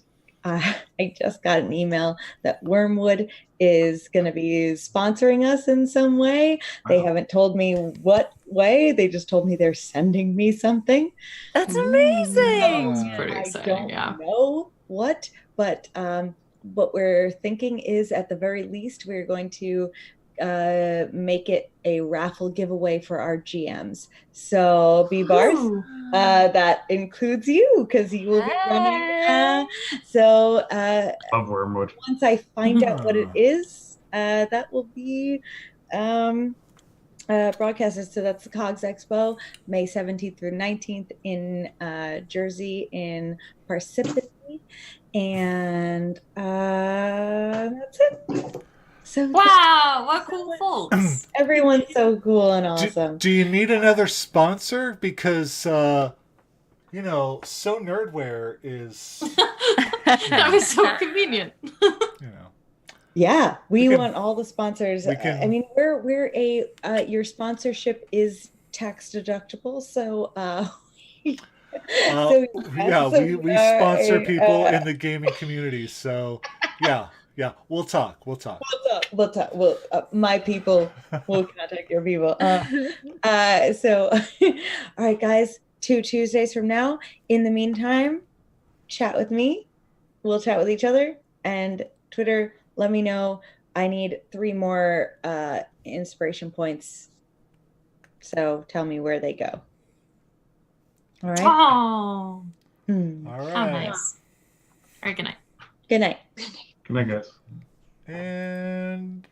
got an email that Wormwood is going to be sponsoring us in some way. They haven't told me what way. They just told me they're sending me something. That's amazing. It's pretty I exciting, don't yeah. know what, but what we're thinking is, at the very least, we're going to make it a raffle giveaway for our GMs. So B-Bars, Ooh. that includes you, because you will be running. So Love Wormwood. once I find out what it is, that will be broadcasted. So that's the Cogs Expo, May 17th through 19th in Jersey, in Parsippany. And that's it. So Wow, what cool folks. everyone's so cool and awesome. Do you need another sponsor? Because you know, So Nerdware is, That was so convenient. you know. Yeah, we can- want all the sponsors. we can- I mean, we're a your sponsorship is tax deductible, so Yeah, so we are sponsor a, people in the gaming community, so yeah, Yeah, we'll talk. We'll talk. My people will contact your people. So, all right, guys. 2 Tuesdays from now. In the meantime, chat with me. We'll chat with each other. And Twitter, let me know. I need 3 more inspiration points. So tell me where they go. All right. Oh, All right. how nice. All right, good night. Good night. Good night, guys. And